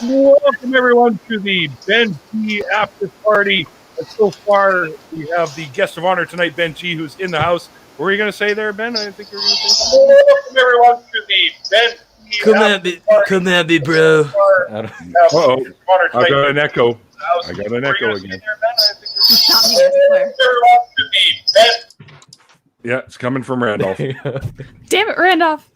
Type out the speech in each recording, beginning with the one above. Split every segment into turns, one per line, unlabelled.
Welcome everyone to the Ben G after party. And so far, we have the guest of honor tonight, Ben G, who's in the house. What were you going to say there, Ben? I think you were going to say something. Welcome everyone to the Ben G
Come at me, bro.
Uh-oh. I got an echo. Again. Yeah, it's coming from Randolph.
Damn it, Randolph.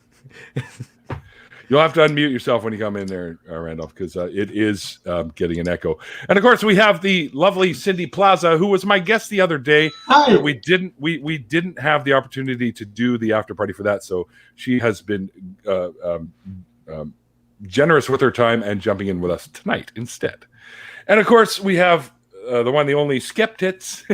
You'll have to unmute yourself when you come in there, Randolph, because it is getting an echo. And of course, we have the lovely Cindy Plaza, who was my guest the other day.
Hi.
We didn't have the opportunity to do the after party for that, so she has been generous with her time and jumping in with us tonight instead. And of course, we have the one, the only Skeptits,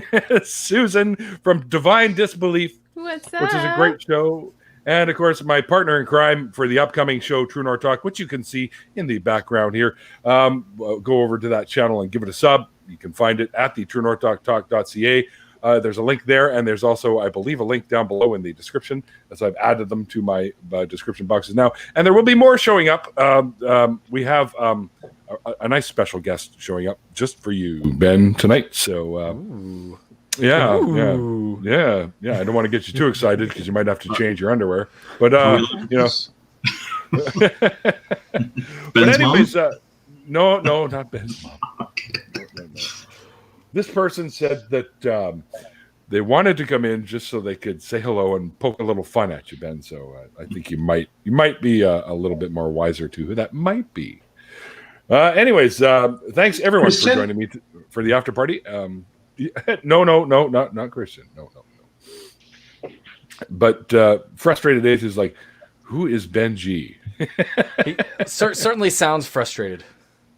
Susan from Divine Disbelief,
What's up?
which is a great show. And, of course, my partner in crime for the upcoming show, True North Talk, which you can see in the background here. Go over to that channel and give it a sub. You can find it at the truenorthtalk.ca. There's a link there, and there's also, I believe, a link down below in the description, as I've added them to my description boxes now. And there will be more showing up. We have a nice special guest showing up just for you, Ben, tonight. So... Yeah. I don't want to get you too excited because you might have to change your underwear. But but anyways, no, not Ben's mom. No. This person said that they wanted to come in just so they could say hello and poke a little fun at you, Ben. So I think you might be a little bit more wiser to who that might be. Anyways, thanks everyone for joining me for the after party. No, not Christian. No. But frustrated Atheist is like, who is Ben G?
He certainly sounds frustrated.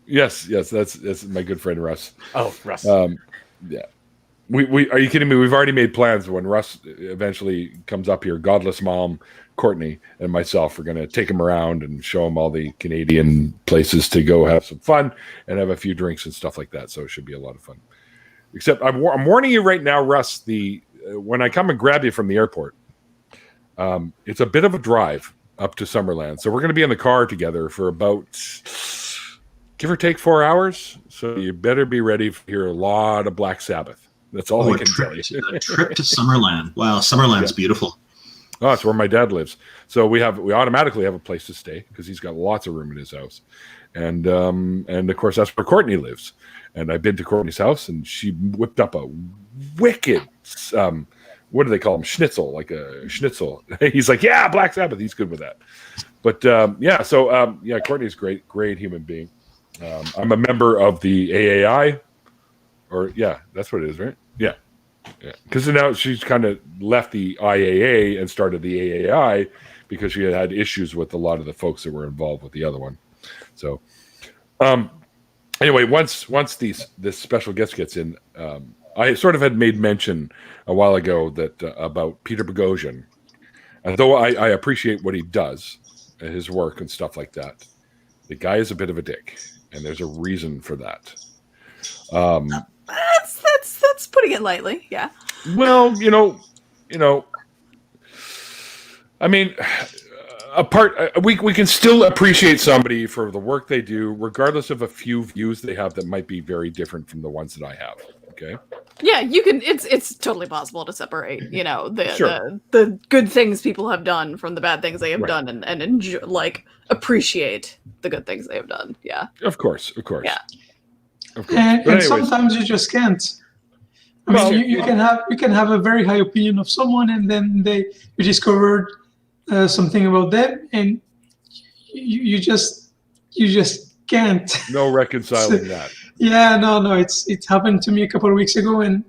Yes, that's my good friend Russ.
Oh, Russ.
Yeah. We are you kidding me? We've already made plans when Russ eventually comes up here. Godless Mom, Courtney, and myself are going to take him around and show him all the Canadian places to go have some fun and have a few drinks and stuff like that. So it should be a lot of fun. Except I'm warning you right now, Russ, when I come and grab you from the airport, it's a bit of a drive up to Summerland. So we're going to be in the car together for about, give or take, 4 hours. So you better be ready to hear a lot of Black Sabbath. That's all I can tell you.
A trip to Summerland. Wow, Summerland's beautiful.
Oh, it's where my dad lives. So we automatically have a place to stay because he's got lots of room in his house. And of course, that's where Courtney lives. And I've been to Courtney's house, and she whipped up a wicked, what do they call them? Schnitzel, like a schnitzel. He's like, yeah, Black Sabbath. He's good with that. But Courtney's great human being. I'm a member of the AAI, that's what it is, right? Yeah. Because now she's kind of left the IAA and started the AAI because she had issues with a lot of the folks that were involved with the other one. So, anyway, once this special guest gets in, I sort of had made mention a while ago that about Peter Boghossian, and though I appreciate what he does, his work and stuff like that, the guy is a bit of a dick, and there's a reason for that.
That's putting it lightly. Yeah.
Well, I mean. We can still appreciate somebody for the work they do, regardless of a few views they have that might be very different from the ones that I have. Okay.
Yeah, you can. It's totally possible to separate, the good things people have done from the bad things they have done, and enjoy, appreciate the good things they have done. Yeah. Of course. Yeah.
Of course.
And sometimes you just can't. I mean, you can have a very high opinion of someone, and then you discovered something about them, and you just can't.
No reconciling that.
Yeah, no. It happened to me a couple of weeks ago, and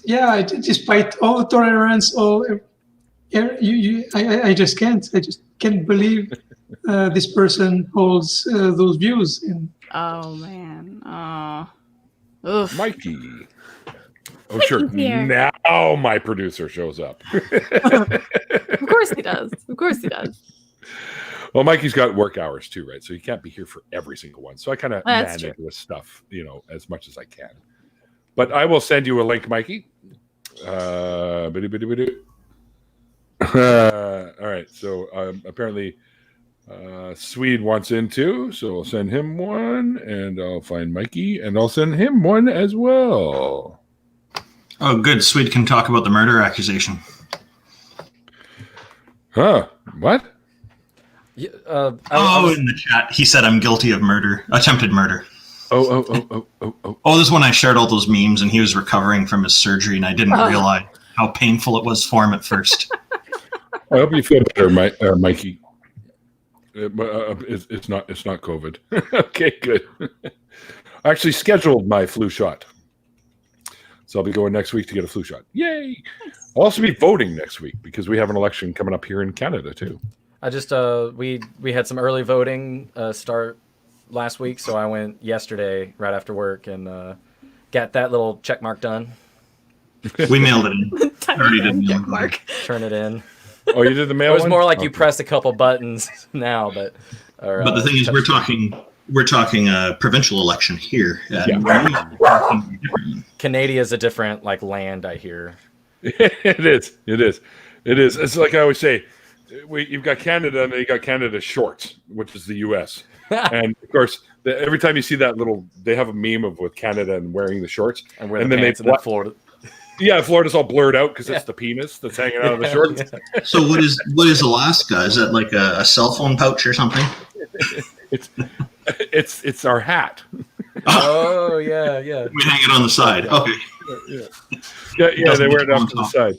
despite all the tolerance, I just can't. I just can't believe this person holds those views. And
oh man.
Mikey. Oh, sure. Now my producer shows up.
Of course he does.
Well, Mikey's got work hours too, right? So he can't be here for every single one. So I kind of manage with stuff, as much as I can. But I will send you a link, Mikey. All right. So apparently Swede wants in too, so I'll send him one, and I'll find Mikey, and I'll send him one as well.
Oh, good. Swede can talk about the murder accusation.
Huh? What?
Yeah,
in the chat, he said I'm guilty of murder, attempted murder.
Oh.
Oh, this is when I shared all those memes, and he was recovering from his surgery, and I didn't realize how painful it was for him at first.
I hope you feel better, Mikey. It's not COVID. Okay, good. I actually scheduled my flu shot, so I'll be going next week to get a flu shot. Yay! I'll also be voting next week because we have an election coming up here in Canada too.
I just we had some early voting start last week, so I went yesterday right after work and got that little check mark done.
We mailed it in. Already did
check mark.
Turn it in.
Oh, you did the mail.
It was
one?
more like you pressed a couple buttons now, but.
But the thing is, we're talking a provincial election here.
Canada is a different land, I hear.
It is. It's like I always say, you've got Canada and then you got Canada shorts, which is the U.S. And of course, every time you see that they have a meme with Canada and wearing the shorts,
and then they Florida.
Yeah, Florida's all blurred out because it's the penis that's hanging out of the shorts.
So what is Alaska? Is that like a cell phone pouch or something?
It's our hat.
Oh yeah.
We hang it on the side. Okay.
Yeah. They wear it off to the side.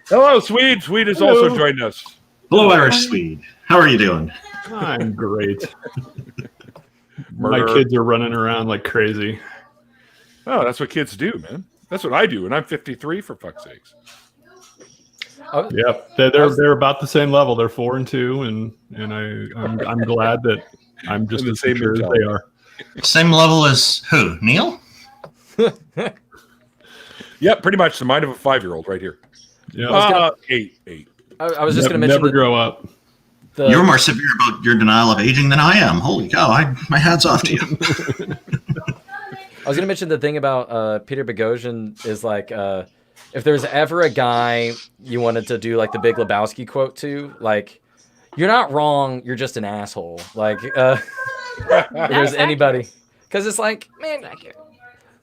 Hello, Swede. Swede has also joined us.
Hello, Irish Swede. How are you doing?
I'm great. My kids are running around like crazy.
Oh, that's what kids do, man. That's what I do, and I'm 53 for fuck's sakes.
Yeah, they're about the same level. They're 4 and 2, and I'm glad that I'm just as same as they are.
Same level as who? Neil?
Yeah, pretty much the mind of a 5-year-old right here.
Yeah,
8.
I was just going to mention
never grow up.
You're more severe about your denial of aging than I am. Holy cow! My hat's off to you.
I was going to mention the thing about Peter Boghossian is if there's ever a guy you wanted to do the Big Lebowski quote to, you're not wrong, you're just an asshole. If there's anybody, because it's man,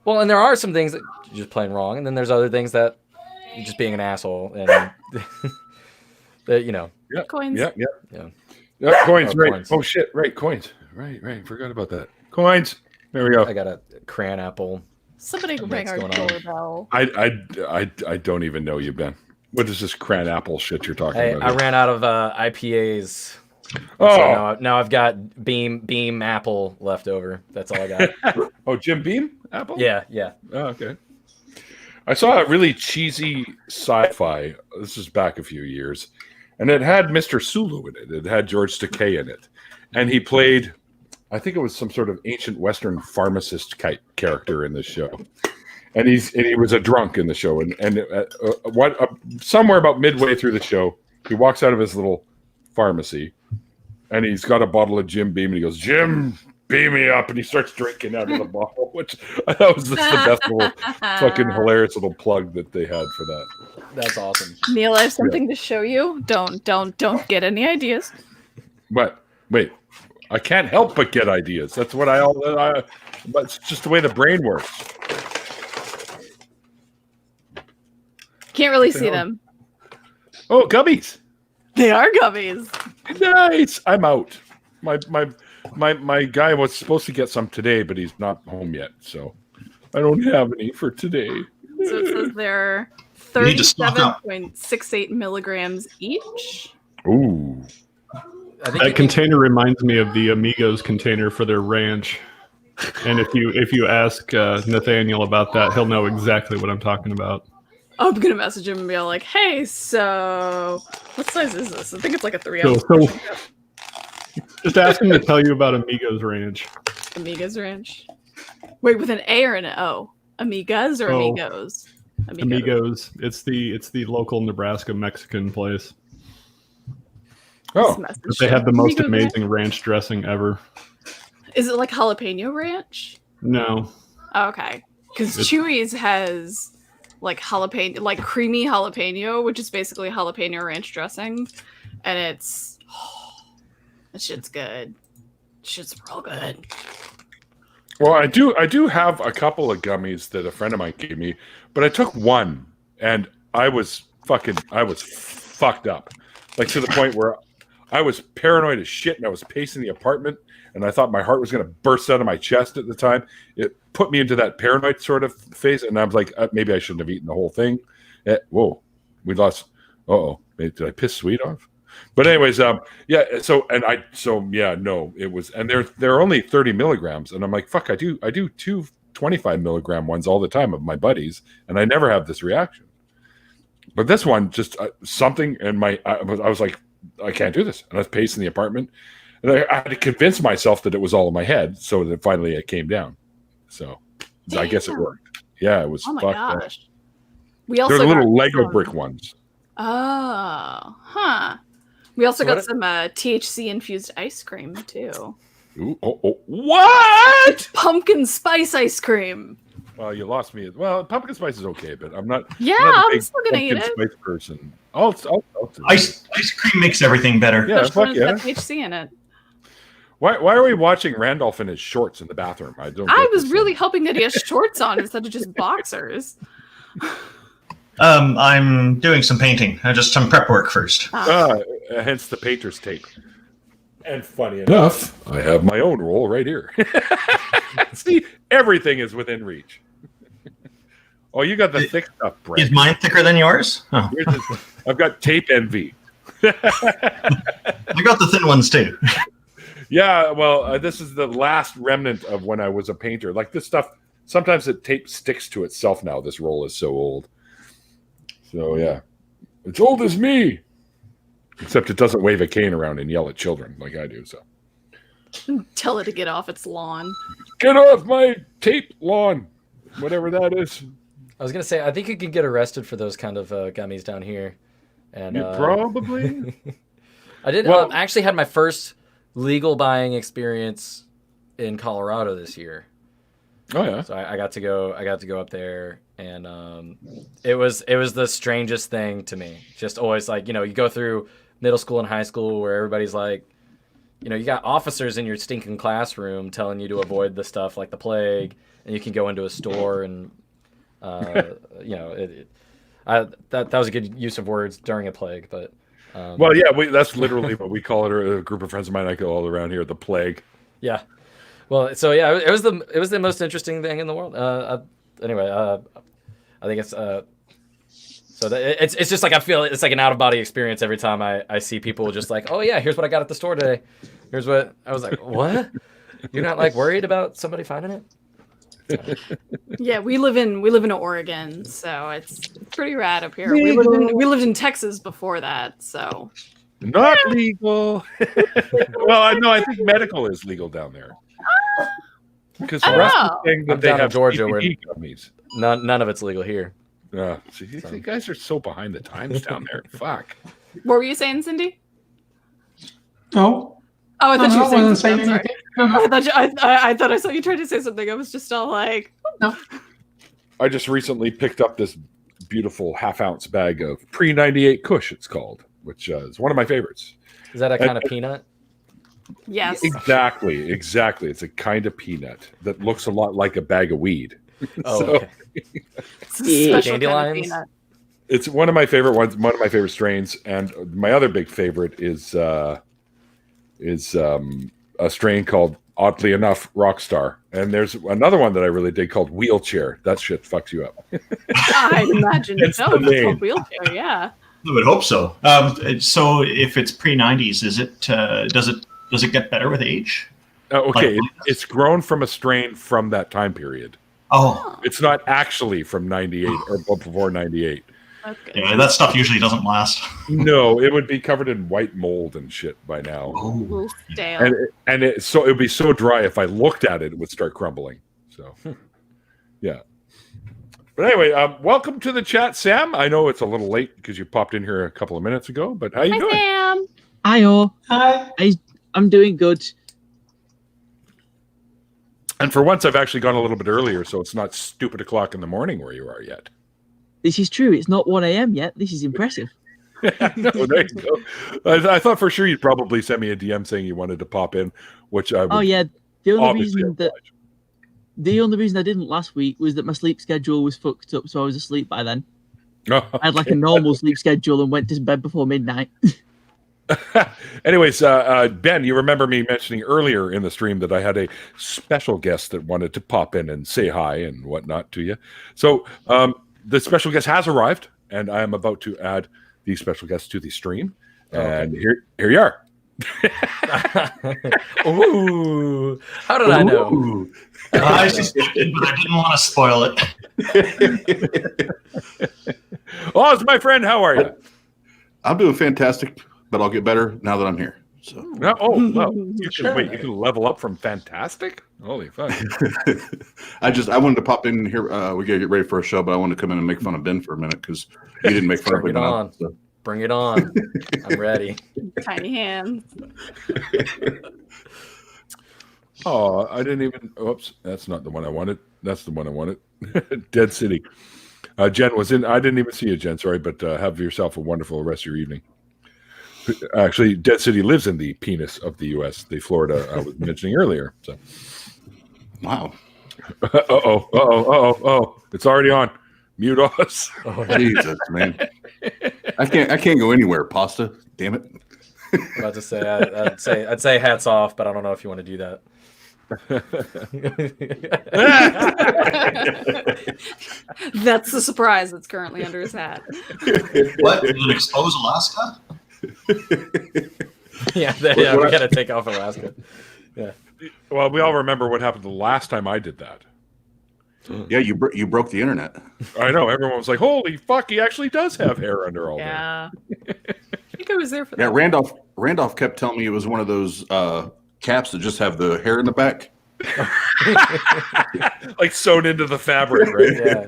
well, and there are some things that you're just plain wrong, and then there's other things that you're just being an asshole, and that
Yeah.
Coins.
Yeah, coins, right.
Coins.
Oh shit, right, coins. Right. Forgot about that. Coins. There we go.
I got a crayon apple.
Somebody can ring our doorbell.
I don't even know you, Ben. What is this cran apple shit you're talking about?
I ran out of IPAs.
Oh,
so now I've got Beam apple left over. That's all I got.
Oh, Jim Beam apple?
Yeah.
Oh, okay. I saw a really cheesy sci-fi. This is back a few years, and it had Mr. Sulu in it. It had George Takei in it, and he played, I think it was some sort of ancient Western pharmacist character in this show, and he was a drunk in the show, and somewhere about midway through the show, he walks out of his little pharmacy, and he's got a bottle of Jim Beam, and he goes, "Jim, beam me up," and he starts drinking out of the bottle, which I thought was just the best little fucking hilarious little plug that they had for that.
That's awesome.
Neil, I have something to show you. Don't get any ideas.
But wait. I can't help but get ideas. That's what but it's just the way the brain works.
Can't really see them.
Oh, gummies.
They are gummies.
Nice. I'm out. My guy was supposed to get some today, but he's not home yet, so I don't have any for today.
So it says they're 37.68 milligrams each.
Ooh.
That container reminds me of the Amigos container for their ranch. And if you ask Nathaniel about that, he'll know exactly what I'm talking about.
I'm gonna message him and be like, "Hey, so what size is this? I think it's like a 3-ounce."
So just ask him to tell you about Amigos Ranch.
Amigas Ranch. Wait, with an A or an O? Amigas or Amigos?
Amigos. It's the local Nebraska Mexican place.
Oh,
they have the most amazing ranch dressing ever.
Is it like jalapeno ranch?
No.
Oh, okay, because Chewy's has jalapeno, creamy jalapeno, which is basically jalapeno ranch dressing, and it's That shit's good. Shit's real good.
Well, I do have a couple of gummies that a friend of mine gave me, but I took one and I was fucked up. Like to the point where I was paranoid as shit and I was pacing the apartment and I thought my heart was going to burst out of my chest at the time. It put me into that paranoid sort of phase and I was like, maybe I shouldn't have eaten the whole thing. Whoa, we lost. Did I piss Sweet off? But anyways, no, it was, and they're only 30 milligrams, and I'm like, fuck, I do 2 25 milligram ones all the time of my buddies, and I never have this reaction. But this one, just something in I was like, I can't do this, and I was pacing the apartment, and I had to convince myself that it was all in my head, so that finally it came down. So I guess it worked. Yeah, it was.
Oh my
fucked
gosh.
up.
We also
They're
got
little Lego brick ones.
Oh, huh. We also got some THC infused ice cream too.
Ooh, what?
Pumpkin spice ice cream.
Well, you lost me. Well, pumpkin spice is okay, but I'm not.
Yeah,
I'm
still gonna eat it.
Spice person. I'll
Ice cream makes everything better.
Yeah,
Especially
fuck
when
yeah.
it's got THC in it.
Why are we watching Randolph in his shorts in the bathroom? I
was really hoping that he has shorts on instead of just boxers.
I'm doing some painting. Some prep work first.
Hence the painter's tape. And funny enough, I have my own roll right here. See, everything is within reach. Oh, you got the thick stuff, Brent.
Is mine thicker than yours? Oh.
I've got tape envy.
I got the thin ones too.
Yeah, well, this is the last remnant of when I was a painter. Like this stuff, sometimes the tape sticks to itself now. This roll is so old. So, yeah. It's old as me. Except it doesn't wave a cane around and yell at children like I do. So
Tell it to get off its lawn.
Get off my tape lawn. Whatever that is.
I was going to say, I think you can get arrested for those kind of gummies down here. And
probably.
I did.
Well,
I actually had my first legal buying experience in Colorado this year.
Oh yeah.
So I got to go up there, and it was the strangest thing to me. Just always like, you go through middle school and high school where everybody's like, you got officers in your stinking classroom telling you to avoid the stuff like the plague, and you can go into a store and that was a good use of words during a plague, but.
Well, yeah, that's literally what we call it. Or a group of friends of mine I go all around here, the plague.
Yeah. Well, so yeah, it was the most interesting thing in the world. Anyway, I think it's so it's just like I feel it's like an out of body experience every time I see people just like, oh yeah, here's what I got at the store today. Here's what I was like, what? You're not like worried about somebody finding it?
Yeah, we live in Oregon, so it's pretty rad up here. We lived in Texas before that, so
not legal. Well, I think medical is legal down there. Because the rest of the thing that they have
Georgia where
gummies.
None of it's legal here.
See, you guys are so behind the times down there. Fuck.
What were you saying, Cindy?
No.
Oh, I thought you were saying something.
anything.
I thought I saw you trying to say something. I was just all like,
No.
I just recently picked up this beautiful half-ounce bag of pre-98 Kush, it's called, which is one of my favorites.
Is that a kind of peanut?
yes.
Exactly. It's a kind of peanut that looks a lot like a bag of weed.
Oh, okay.
It's a special kind of
Dandelions?
peanut.
It's one of my favorite ones, one of my favorite strains, and my other big favorite is a strain called, oddly enough, Rockstar. And there's another one that I really dig called Wheelchair. That shit fucks you up.
I'd imagine
It's
so.
the
It's
name.
called wheelchair, yeah.
I would hope so. So if it's pre-90s, is it does it get better with age?
Okay,
Like-
it's grown from a strain from that time period.
Oh,
It's not actually from 98 or before 98.
Okay.
yeah, that stuff usually doesn't last.
No, it would be covered in white mold and shit by now.
A
Oh,
little stale.
And it would be so dry if I looked at it, it would start crumbling. So, yeah. But anyway, welcome to the chat, Sam. I know it's a little late because you popped in here a couple of minutes ago, but how you
Hi,
doing?
Sam.
Hi,
Hi.
I'm doing good.
And for once, I've actually gone a little bit earlier, so it's not stupid o'clock in the morning where you are yet.
This is true. It's not 1 a.m. yet. This is impressive.
No, there you go. I thought for sure you'd probably send me a DM saying you wanted to pop in, which I would.
Oh yeah, the only
obviously
reason that I didn't last week was that my sleep schedule was fucked up, so I was asleep by then.
Oh,
I had like a normal sleep schedule and went to bed before midnight.
Anyways, Ben, you remember me mentioning earlier in the stream that I had a special guest that wanted to pop in and say hi and whatnot to you. So the special guest has arrived, and I am about to add the special guest to the stream. And here you are.
Ooh, how did I know?
I suspected, but I didn't want to spoil it.
Oh, it's my friend. How are you?
I'm doing fantastic, but I'll get better now that I'm here. So,
well, you can level up from fantastic. Holy fuck!
I wanted to pop in here. We gotta get ready for a show, but I wanted to come in and make fun of Ben for a minute because he didn't make fun of
Bring
me.
it on.
So.
Bring it on. I'm ready.
Tiny hands.
Oh, I didn't even. Oops, that's not the one I wanted. That's the one I wanted. Dead City. Jen was in. I didn't even see you, Jen. Sorry, but have yourself a wonderful rest of your evening. Actually, Dead City lives in the penis of the U.S., the Florida I was mentioning earlier. So,
Wow.
Oh! It's already on. Mute us.
Oh, Jesus, man. I can't go anywhere. Pasta. Damn it.
I'm about to say I'd say hats off, but I don't know if you want to do that.
That's the surprise that's currently under his hat.
What? Did it expose Alaska?
Yeah, we gotta take off Alaska. Yeah.
Well, we all remember what happened the last time I did that.
Yeah, you broke the internet.
I know. Everyone was like, "Holy fuck! He actually does have hair under all
Yeah. I think I was there for that.
Yeah, Randolph kept telling me it was one of those caps that just have the hair in the back.
like sewn into the fabric, right?
Yeah.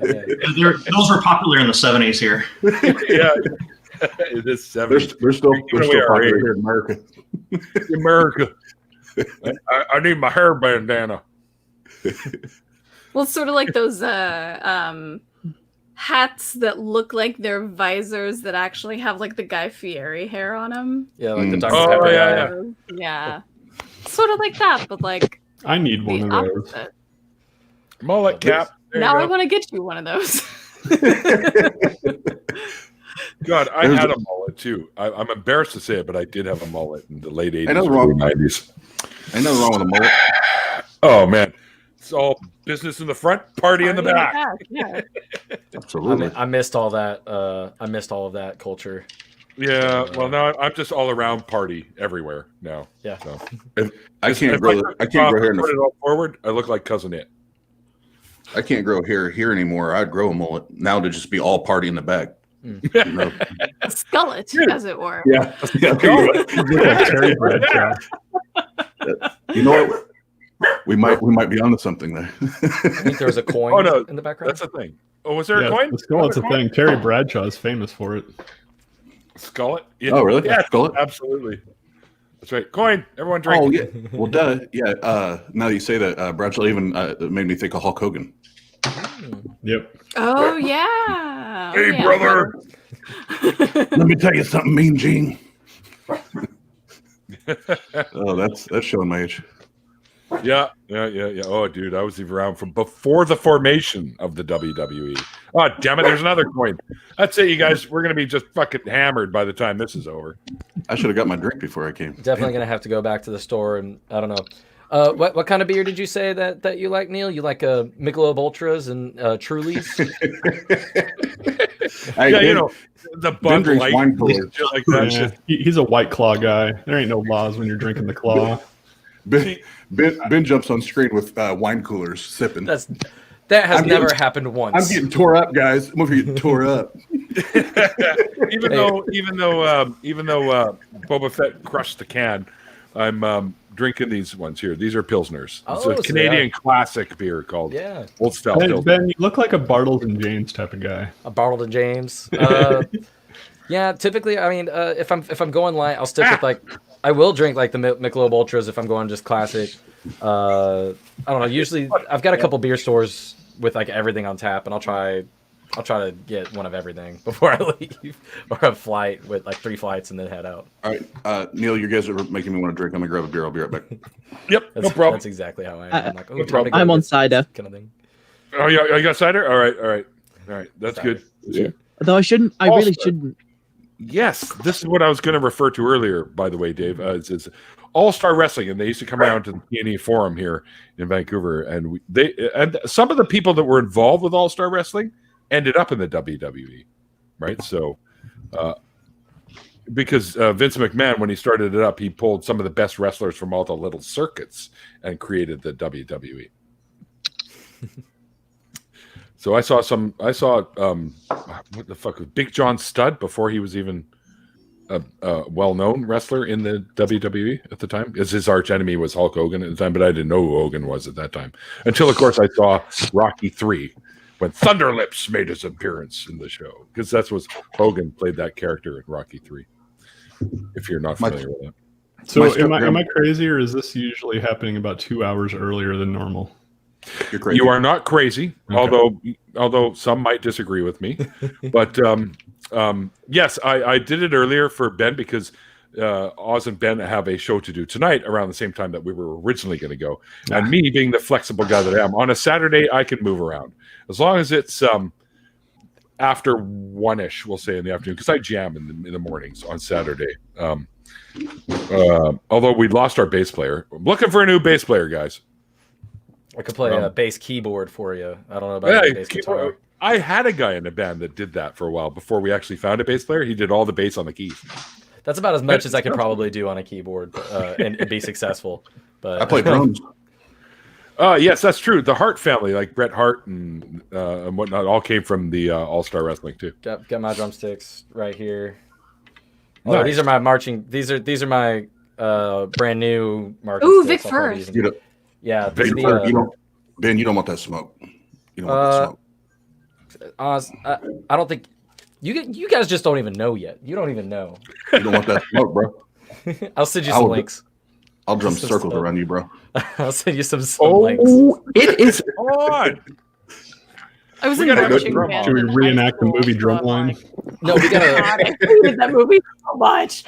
Those were popular in the 70s here.
Yeah, it is 70s.
They're still popular here in America.
America. I need my hair bandana.
Well, it's sort of like those hats that look like they're visors that actually have like the Guy Fieri hair on them.
Yeah, like the Dr.
Oh,
Pepper
yeah,
guy.
Yeah. Sort of like that, but like
I need
the
one of those.
opposite.
Mullet cap. There
Now
you
I
go.
want to get you one of those.
God, I had a mullet too. I'm embarrassed to say it, but I did have a mullet in the late 80s, early 90s.
Ain't nothing wrong with a mullet.
Oh man, it's all business in the front, party in the back.
Yeah.
Absolutely.
I missed all that. I missed all of that culture.
Yeah, well now I'm just all around party everywhere now.
Yeah.
So
I can't
if
grow hair in
put it
the,
all forward. I look like Cousin It.
I can't grow hair here anymore. I'd grow a mullet now to just be all party in the back. You know?
A skullet, as it were.
Yeah.
Terry Bradshaw.
You know what? We might be onto something there.
I think there was a coin in the background.
That's a thing. Oh, was there a coin?
The skullet's a thing. Terry Bradshaw is famous for it.
Skullet? Yeah.
Oh, really?
Yeah,
Skullet?
absolutely. That's right. Coin. Everyone drink.
Oh, yeah. Well, duh. Yeah. Now that you say that, Bradshaw even it made me think of Hulk Hogan.
Yep.
Oh yeah.
Hey,
yeah.
brother.
Let me tell you something, Mean Gene. Oh, that's showing my age.
Yeah. Oh, dude, I was even around from before the formation of the WWE. Oh, damn it! There's another coin. That's it, you guys. We're gonna be just fucking hammered by the time this is over.
I should have got my drink before I came.
Definitely gonna have to go back to the store and I don't know. What kind of beer did you say that you like, Neil? You like Michelob Ultras and Trulies?
You know the Bud
drinks
Light,
wine coolers.
shit like that.
Yeah.
Shit.
He's a White Claw guy. There ain't no laws when you're drinking the Claw.
Ben jumps on screen with wine coolers sipping.
That has never happened once.
I'm getting tore up, guys. I'm over getting tore up.
even though Boba Fett crushed the can, I'm drinking these ones here. These are Pilsners. It's a Canadian classic beer called Old Style
Hey,
Pilsner.
Ben, you look like a Bartles and James type of guy.
A Bartles and James. Yeah, typically, I mean, if I'm going light, I'll stick with I will drink like the Michelob Ultras if I'm going just classic. I don't know. Usually, I've got a couple beer stores with like everything on tap, and I'll try I'll try to get one of everything before I leave, or a flight with like 3 flights and then head out.
All right, Neil, you guys are making me want to drink. I'm gonna grab a beer. I'll be right back.
Yep,
That's,
no problem.
That's exactly how I am. I'm like,
no problem.
I'm on cider.
Kind of thing.
Oh, yeah, you got cider? All right. That's
Cider.
good. Yeah.
Though I really shouldn't.
Yes, this is what I was going to refer to earlier, by the way, Dave. It's All-Star Wrestling, and they used to come around to the P&E Forum here in Vancouver, and and some of the people that were involved with All-Star Wrestling ended up in the WWE, right? So, because Vince McMahon, when he started it up, he pulled some of the best wrestlers from all the little circuits and created the WWE. So I saw what the fuck was Big John Studd before he was even a well-known wrestler in the WWE at the time. As his arch enemy was Hulk Hogan at the time, but I didn't know who Hogan was at that time until, of course, I saw Rocky III when Thunder Lips made his appearance in the show, because that's what Hogan played that character in Rocky III. If you're not familiar with that.
So am I crazy, or is this usually happening about 2 hours earlier than normal?
You're crazy.
You are not crazy,
Okay.
although some might disagree with me. But yes, I did it earlier for Ben because Oz and Ben have a show to do tonight around the same time that we were originally going to go. And me being the flexible guy that I am, on a Saturday I can move around as long as it's after 1-ish, we'll say, in the afternoon, because I jam in the mornings on Saturday. Although we lost our bass player, I'm looking for a new bass player, guys.
I could play a bass keyboard for you. I don't know about a bass guitar.
I had a guy in the band that did that for a while before we actually found a bass player. He did all the bass on the keys.
That's about as much as I could probably do on a keyboard and be successful. But
I play drums.
Yes, that's true. The Hart family, like Bret Hart and whatnot, all came from the All-Star Wrestling too.
Got my drumsticks right here.
Nice.
Oh, these are my marching. These are my brand new marching.
Ooh,
sticks.
Vic
I'll probably
Firth.
use them. Yeah, this is
Ben,
the,
you don't want that smoke. You don't want that smoke.
I don't think you guys just don't even know yet. You don't even know.
You don't want that smoke, bro.
I'll send you some links.
I'll drum circles around you, bro.
I'll send you some links.
It is on.
I was
We
in
gotta
marching
go-
band
Should we
in high
reenact the
school,
movie
so I'm
Drumline?
like,
No, we gotta
God, I hated that movie so much.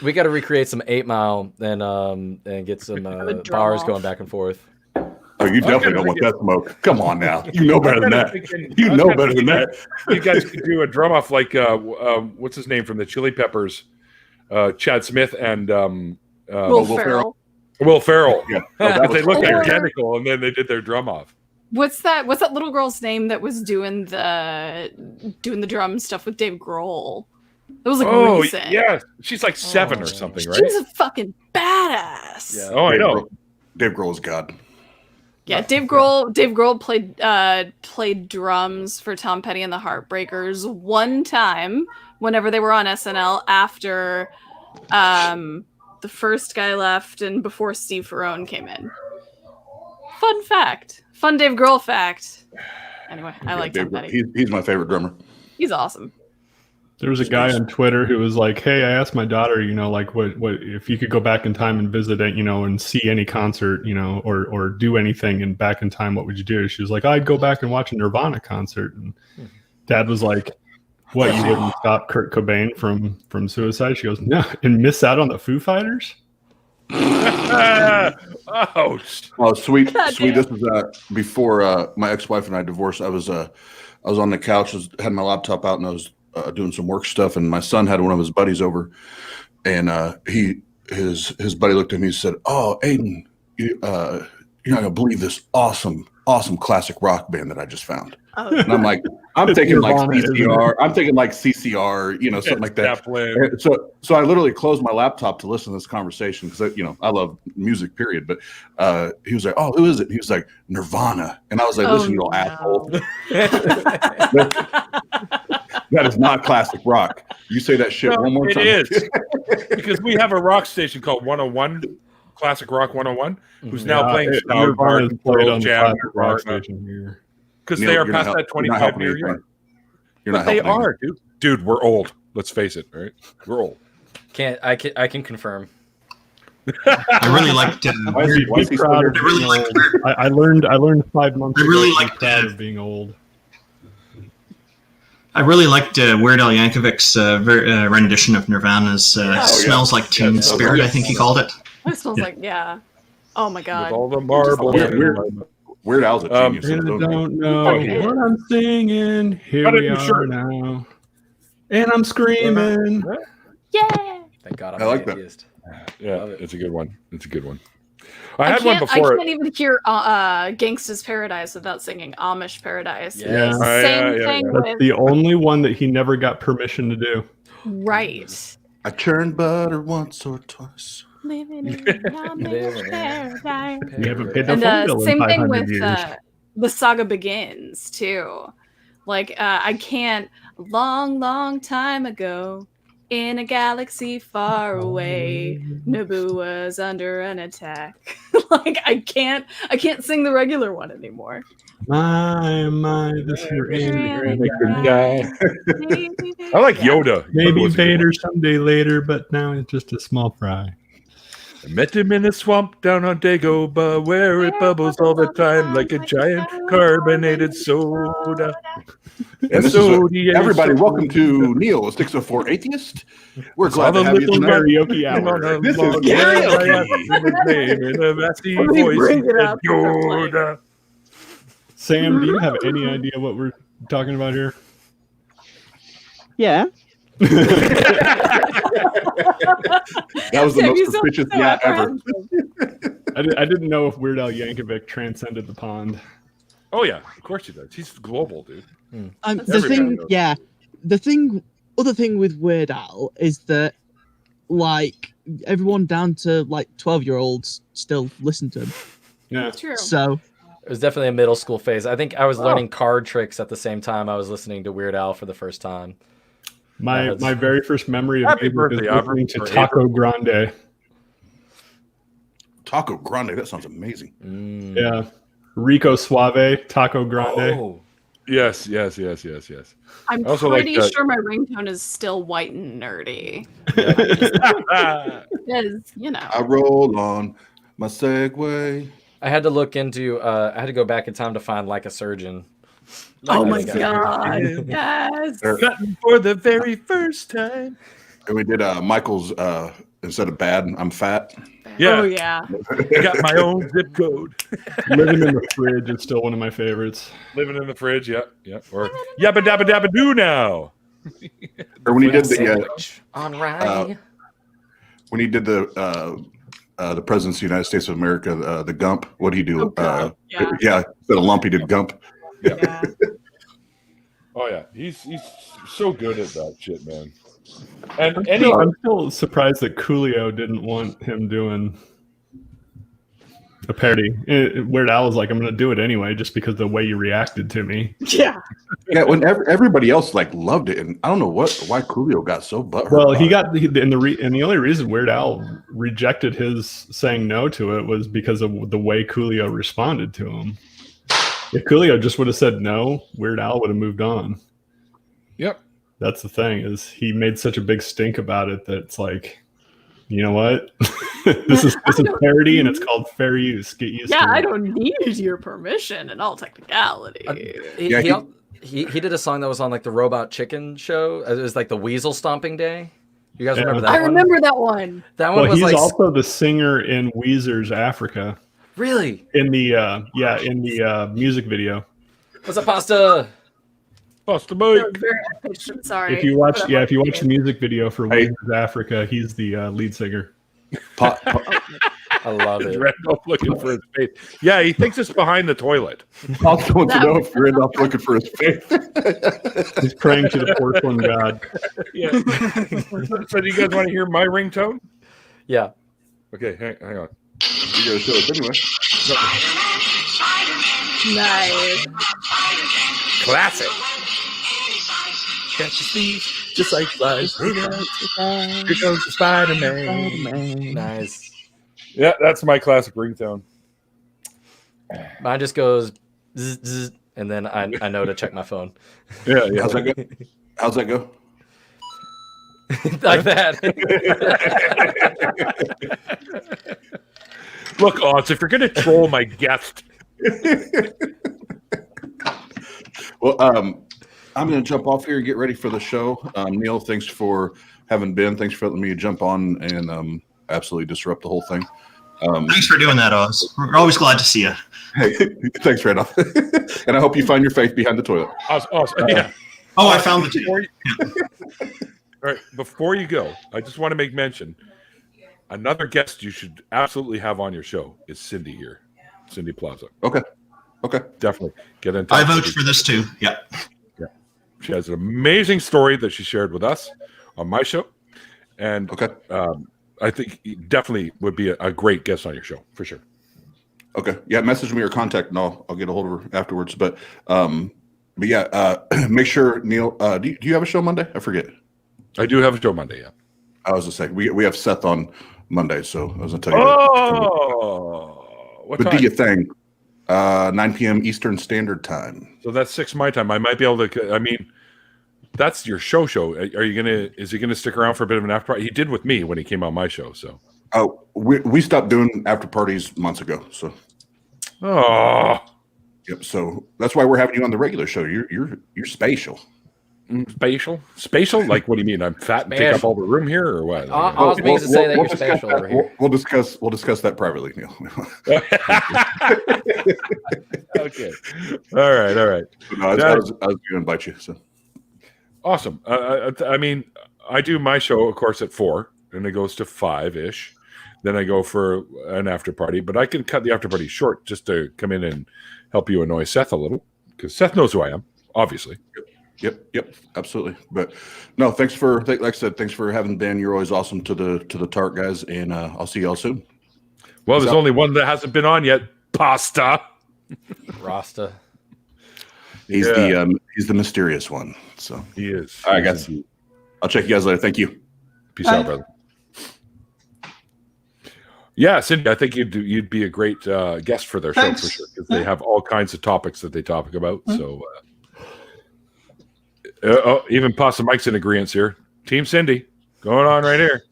we gotta recreate some 8 Mile and get some
a drum
bars
off.
going back and forth.
Oh, you definitely don't want that smoke. Come on now. You know better than that. You know better than that.
You guys could do a drum off like what's his name from the Chili Peppers, Chad Smith and
Will Ferrell.
Will Ferrell.
Yeah.
They looked
Or-
identical, and then they did their drum off.
What's that little girl's name that was doing the drum stuff with Dave Grohl? That was like recent.
yeah, she's like 7 or something, right?
She's a fucking badass.
Yeah.
Oh, I know.
Dave Grohl is God.
Yeah, Dave Grohl played drums for Tom Petty and the Heartbreakers one time whenever they were on SNL after the first guy left and before Steve Ferrone came in. Fun fact. Fun Dave Grohl fact. Anyway, I like Tom Petty.
He's my favorite drummer.
He's awesome.
There was a guy on Twitter who was like, "Hey, I asked my daughter, like what if you could go back in time and visit it, and see any concert, or do anything and back in time, what would you do?" She was like, "I'd go back and watch a Nirvana concert." And Dad was like, "What? You wouldn't stop Kurt Cobain from suicide?" She goes, "No, and miss out on the Foo Fighters."
Oh,
Sweet.
God damn.
This was before my ex-wife and I divorced. I was on the couch, had my laptop out, and I was doing some work stuff. And my son had one of his buddies over, and his buddy looked at me and said, "Oh, Aiden, you're not gonna believe this awesome classic rock band that I just found."
Oh.
And I'm like, I'm thinking like
Nirvana, isn't
CCR. I'm thinking like CCR, something like that.
Zeppelin.
So I literally closed my laptop to listen to this conversation because I love music, period. But he was like, "Oh, who is it?" He was like, "Nirvana," and I was like, "Listen, you little asshole, that is not classic rock. You say that shit one more time."
It is because we have a rock station called 101, Classic Rock 101, who's now playing
Nirvana's played on the
Jam,
classic rock station here.
because
Neil,
they are
you're not
past that
helping- you're not
25
helping
year
anything.
year.
You're
But
not
they
helping
are, dude. We're old. Let's face it, right? We're old.
I can confirm.
I really liked
Why is he- why is he still
Proud
here?
of being old. I learned 5 months
I
ago
really
to be
like
proud
that.
of being old.
I really liked Weird Al Yankovic's rendition of Nirvana's "Smells Like Teen Spirit." I think he called it.
It smells like Oh my god.
With all the marble.
Weird Al's a genius.
And I don't know what I'm singing. Here we are now. And I'm screaming.
Yeah.
Thank God I'm
I like
an
that.
atheist.
Yeah, it's a good one. It's a good one. I had one
I
before.
can't even hear Gangsta's Paradise without singing Amish Paradise.
Yeah.
Same thing
That's
with
the only one that he never got permission to do.
right.
I churned butter once or twice.
Living in Amish Paradise.
You haven't paid the
And
phone bill in
same thing
500
with
years.
The Saga Begins too. Like I can't. Long time ago, in a galaxy far away, Naboo was under an attack. Like I can't sing the regular one anymore.
My, this here
I like Yoda.
Maybe
Yoda was a good
Vader
one.
someday later, but now it's just a small fry.
I met him in a swamp down on Dagobah, where it bubbles all the time like a giant carbonated soda.
And this is everybody, welcome to Neil 604 Atheist. We're glad to have you tonight.
Karaoke hour.
This is karaoke.
Yoda.
Sam, do you have any idea what we're talking about here?
Yeah.
That was the most suspicious yeah ever.
I didn't know if Weird Al Yankovic transcended the pond.
Oh yeah, of course he does. He's global, dude.
Other thing with Weird Al is that, like, everyone down to like 12-year-olds still listen to him.
Yeah.
That's true.
So
It was definitely a middle school phase. I think I was learning card tricks at the same time I was listening to Weird Al for the first time.
My very first memory of
Happy
music is
birthday,
listening to
Albert.
Taco Grande.
Taco Grande, that sounds amazing.
Yeah. Rico Suave, Taco Grande.
Oh.
Yes.
I'm
also
pretty
like
sure my ringtone is still white and nerdy. Because,
I roll on my Segway.
I had to look into I had to go back in time to find Like a Surgeon.
Oh my
Like a
god. Yes.
Cutting for the very first time.
And we did Michael's instead of bad, I'm fat.
Yeah.
Oh yeah.
I got my own zip code.
Living in the Fridge is still one of my favorites.
Living in the fridge, yeah. Or yabba dabba dabba doo now.
Or when he did the
Sandwich on rye.
when he did the President of the United States of America, the Gump, what did he do?
Yeah.
Yeah, instead of Lump, he did Gump.
Yeah.
Oh yeah. He's so good at that shit, man.
I'm still surprised that Coolio didn't want him doing a parody. Weird Al was like, I'm going to do it anyway, just because of the way you reacted to me.
Yeah.
Yeah, when everybody else like loved it, and I don't know why Coolio got so butthurt.
Well, he
about
got and the only reason Weird Al rejected his saying no to it was because of the way Coolio responded to him. If Coolio just would have said no, Weird Al would have moved on.
Yep.
That's the thing, is he made such a big stink about it that it's like, you know what? this is parody and it's called fair use. Get used to it.
I don't need your permission in all technicality.
He did a song that was on like the Robot Chicken show. It was like the Weasel Stomping Day. You guys remember that
I
one?
remember that one.
That one
Well,
was
he's
like
also the singer in Weezer's Africa.
really.
In the music video.
What's up, pasta?
Pasta
That was
Mike.
very efficient, sorry.
If you watch the music video for Weezer's Africa, he's the lead singer.
I love it.
Randolph looking for his face. Yeah, he thinks it's behind the toilet.
Also wants to know if you're enough looking for his face.
He's praying to the porcelain god.
Yeah. So do you guys want to hear my ringtone?
Yeah.
Okay, hang on.
You gotta show us anyway.
Nice.
Classic. Catch your speed, just like flies. Here goes the Spider-Man.
Nice.
Yeah, that's my classic ringtone.
Mine just goes zzz, zzz, and then I know to check my phone.
Yeah.
How's that go? How's that go?
Like that.
Look, Oz, if you're going to troll my guest.
Well, I'm going to jump off here and get ready for the show. Neil, thanks for having been. Thanks for letting me jump on and absolutely disrupt the whole thing.
Thanks for doing that, Oz. We're always glad to see you.
Hey, thanks, Randolph. And I hope you find your faith behind the toilet.
Awesome. Yeah.
Oh, I found the two.
All right, before you go, I just want to make mention. Another guest you should absolutely have on your show is Cindy here, Cindy Plaza.
Okay.
Definitely get in touch.
I vouch for this too. Yeah.
She has an amazing story that she shared with us on my show, and I think he definitely would be a great guest on your show for sure.
Okay. Yeah. Message me or contact, and I'll get a hold of her afterwards. But yeah, make sure, Neil. Do you have a show Monday? I forget.
I do have a show Monday. Yeah.
I was just saying we have Seth on Monday, so I was gonna tell you.
What
but
time?
do you think 9 p.m. Eastern Standard Time?
So that's 6 my time. I might be able to. I mean, that's your show. Are you gonna? Is he gonna stick around for a bit of an after party? He did with me when he came on my show. So.
Oh, we stopped doing after parties months ago. So.
Oh.
Yep. So that's why we're having you on the regular show. You're spatial.
Spatial? Like, what do you mean? I'm fat and take up all the room here, or what?
Oz means to say that you're spatial over here.
We'll discuss that privately, Neil.
Okay. All right.
No, I was going to invite you. So
awesome. I mean, I do my show, of course, at 4, and it goes to 5-ish. Then I go for an after party, but I can cut the after party short just to come in and help you annoy Seth a little, because Seth knows who I am, obviously.
Yep, absolutely. But no, like I said, thanks for having been. You're always awesome to the TARC guys, and I'll see y'all soon.
Well, there's only one that hasn't been on yet. Pasta.
Rasta.
He's the mysterious one. So
he is.
All right, guys. I'll check you guys later. Thank you.
Peace out, brother. Yeah, Cindy, I think you'd be a great guest for their show for sure, because they have all kinds of topics that they talk about. So. Even Pasta Mike's in agreement here. Team Cindy going on right here.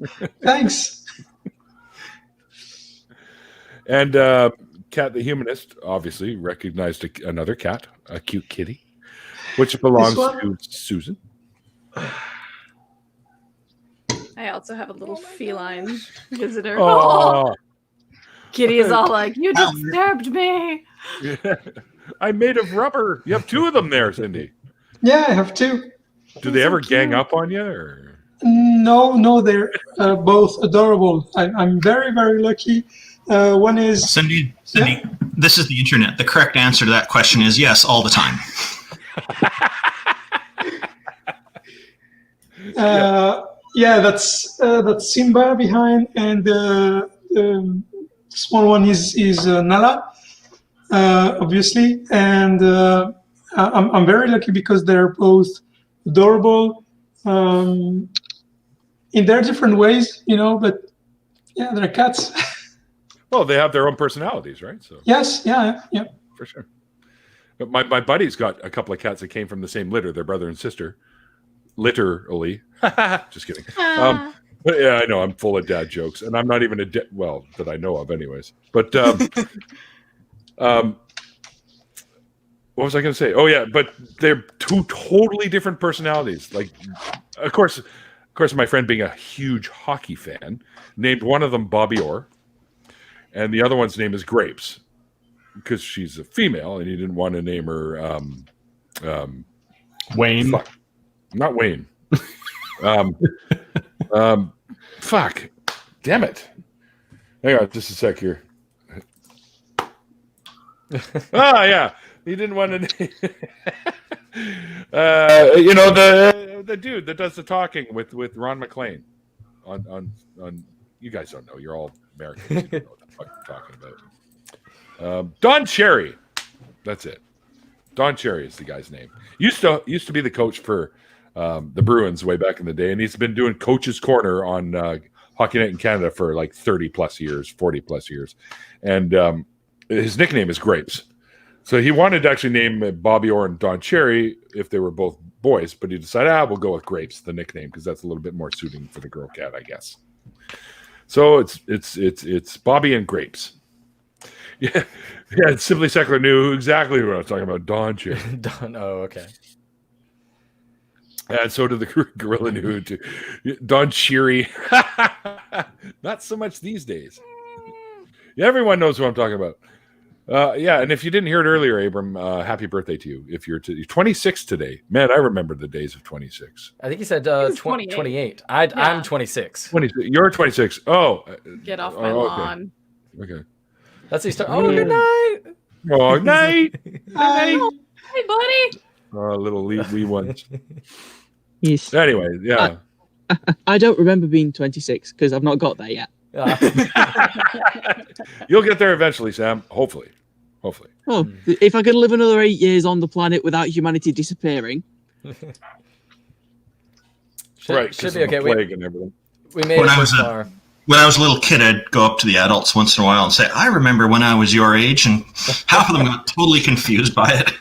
Thanks.
And Cat the Humanist obviously recognized another cat, a cute kitty, which belongs to Susan.
I also have a little feline visitor.
Oh.
Kitty is all like, "You disturbed me."
Yeah. I'm made of rubber. You have 2 of them there, Cindy.
Yeah, I have 2.
Do they ever gang up on you? Or?
No, they're both adorable. I'm very, very lucky. One is
Cindy. This is the internet. The correct answer to that question is yes, all the time.
That's Simba behind, and the small one is Nala, obviously, and I'm very lucky because they're both adorable in their different ways, but yeah, they're cats.
Well, they have their own personalities, right? So
yes, yeah,
for sure. But my buddy's got a couple of cats that came from the same litter. They're brother and sister, literally. Just kidding. But yeah, I know I'm full of dad jokes, and I'm not even that I know of, anyways. But what was I going to say? Oh yeah, but they're 2 totally different personalities. Like, of course, my friend, being a huge hockey fan, named one of them Bobby Orr, and the other one's name is Grapes, because she's a female, and he didn't want to name her
Wayne.
Not Wayne. Fuck. Damn it. Hang on, just a sec here. Yeah. He didn't want to name the dude that does the talking with Ron McClane on you guys don't know. You're all Americans. You don't know what the fuck I'm talking about. Don Cherry. That's it. Don Cherry is the guy's name. Used to be the coach for the Bruins way back in the day, and he's been doing Coach's Corner on Hockey Night in Canada for like 30 plus years, 40 plus years, and his nickname is Grapes. So he wanted to actually name Bobby Orr and Don Cherry if they were both boys, but he decided, we'll go with Grapes, the nickname, because that's a little bit more suiting for the girl cat, I guess. So it's Bobby and Grapes. Yeah, Simply Secular knew exactly what I was talking about. Don Cherry.
Oh, okay.
And so did the Gorilla Nude too. Don Cheery. Not so much these days. Everyone knows who I'm talking about. Yeah, and if you didn't hear it earlier, Abram, happy birthday to you. If you're 26 today. Man, I remember the days of 26.
I think you said
28.
28.
Yeah.
I'm 26.
26. You're 26. Oh.
Get off my lawn.
Okay.
That's the start. Oh, good night.
Oh, night.
Hi.
Hey, buddy.
Little wee ones.
Yes.
Anyway, yeah.
I don't remember being 26 because I've not got there yet.
You'll get there eventually, Sam. Hopefully.
Oh, if I can live another 8 years on the planet without humanity disappearing.
Should be okay.
Plague and everything.
We made it this far.
When I was a little kid, I'd go up to the adults once in a while and say, I remember when I was your age, and half of them got totally confused by it.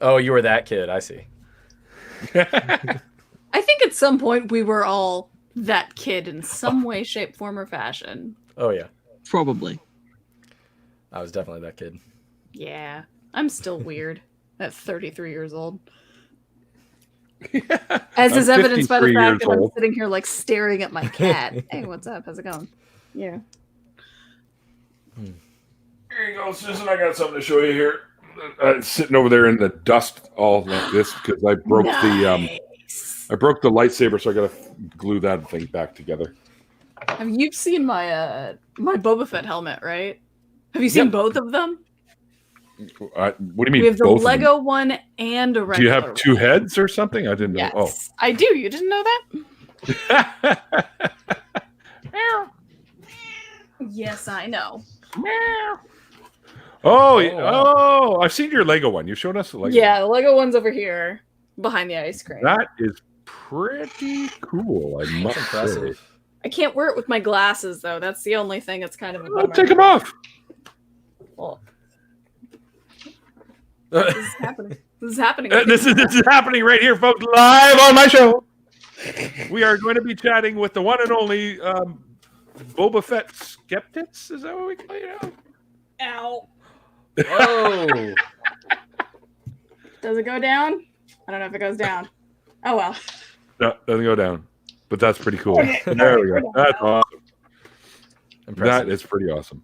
Oh, you were that kid. I see.
I think at some point we were all that kid in some way, shape, form, or fashion.
Oh, yeah.
Probably.
I was definitely that kid.
Yeah. I'm still weird at 33 years old. As is evidenced by the fact that I'm sitting here like staring at my cat. Hey, what's up? How's it going? Yeah.
Here you go, Susan. I got something to show you here. Sitting over there in the dust all like this because I broke the lightsaber, so I got to glue that thing back together.
Have you seen my my Boba Fett helmet, right? Have you seen both of them?
What do you mean?
We have the Lego one and a regular.
Do you have two heads or something? I didn't know.
Yes,
Oh,
I do. You didn't know that? Yes, I know.
Oh, I've seen your Lego one. You showed us the Lego.
Yeah, the Lego one's over here behind the ice cream.
That is pretty cool. I must say.
I can't wear it with my glasses though. That's the only thing that's kind of a bummer.
Take them off.
Well, this is happening. This is happening.
This is happening right here, folks, live on my show. We are going to be chatting with the one and only Boba Fett skeptics. Is that what we call it now?
Ow.
Oh.
Does it go down? I don't know if it goes down. Oh well.
No, doesn't go down. But that's pretty cool. There we go. That's awesome.
Impressive.
That is pretty awesome.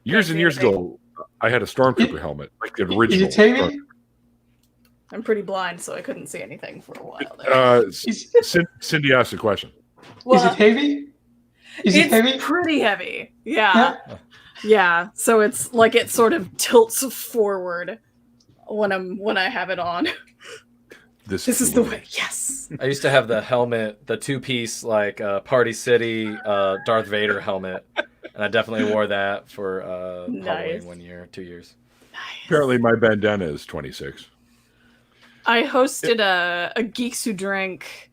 Years and years ago, I had a Stormtrooper helmet, like the original.
Is it Tammy?
I'm pretty blind, so I couldn't see anything for a while there.
Cindy asked a question.
Well,
is it heavy? Is it heavy?
It's pretty heavy. Yeah. Yeah. So it's like it sort of tilts forward when I have it on. This is the way. Yes.
I used to have the helmet, the two-piece like Party City Darth Vader helmet, and I definitely wore that for Halloween 1 year, 2 years.
Nice.
Apparently, my bandana is 26.
I hosted a Geeks Who Drink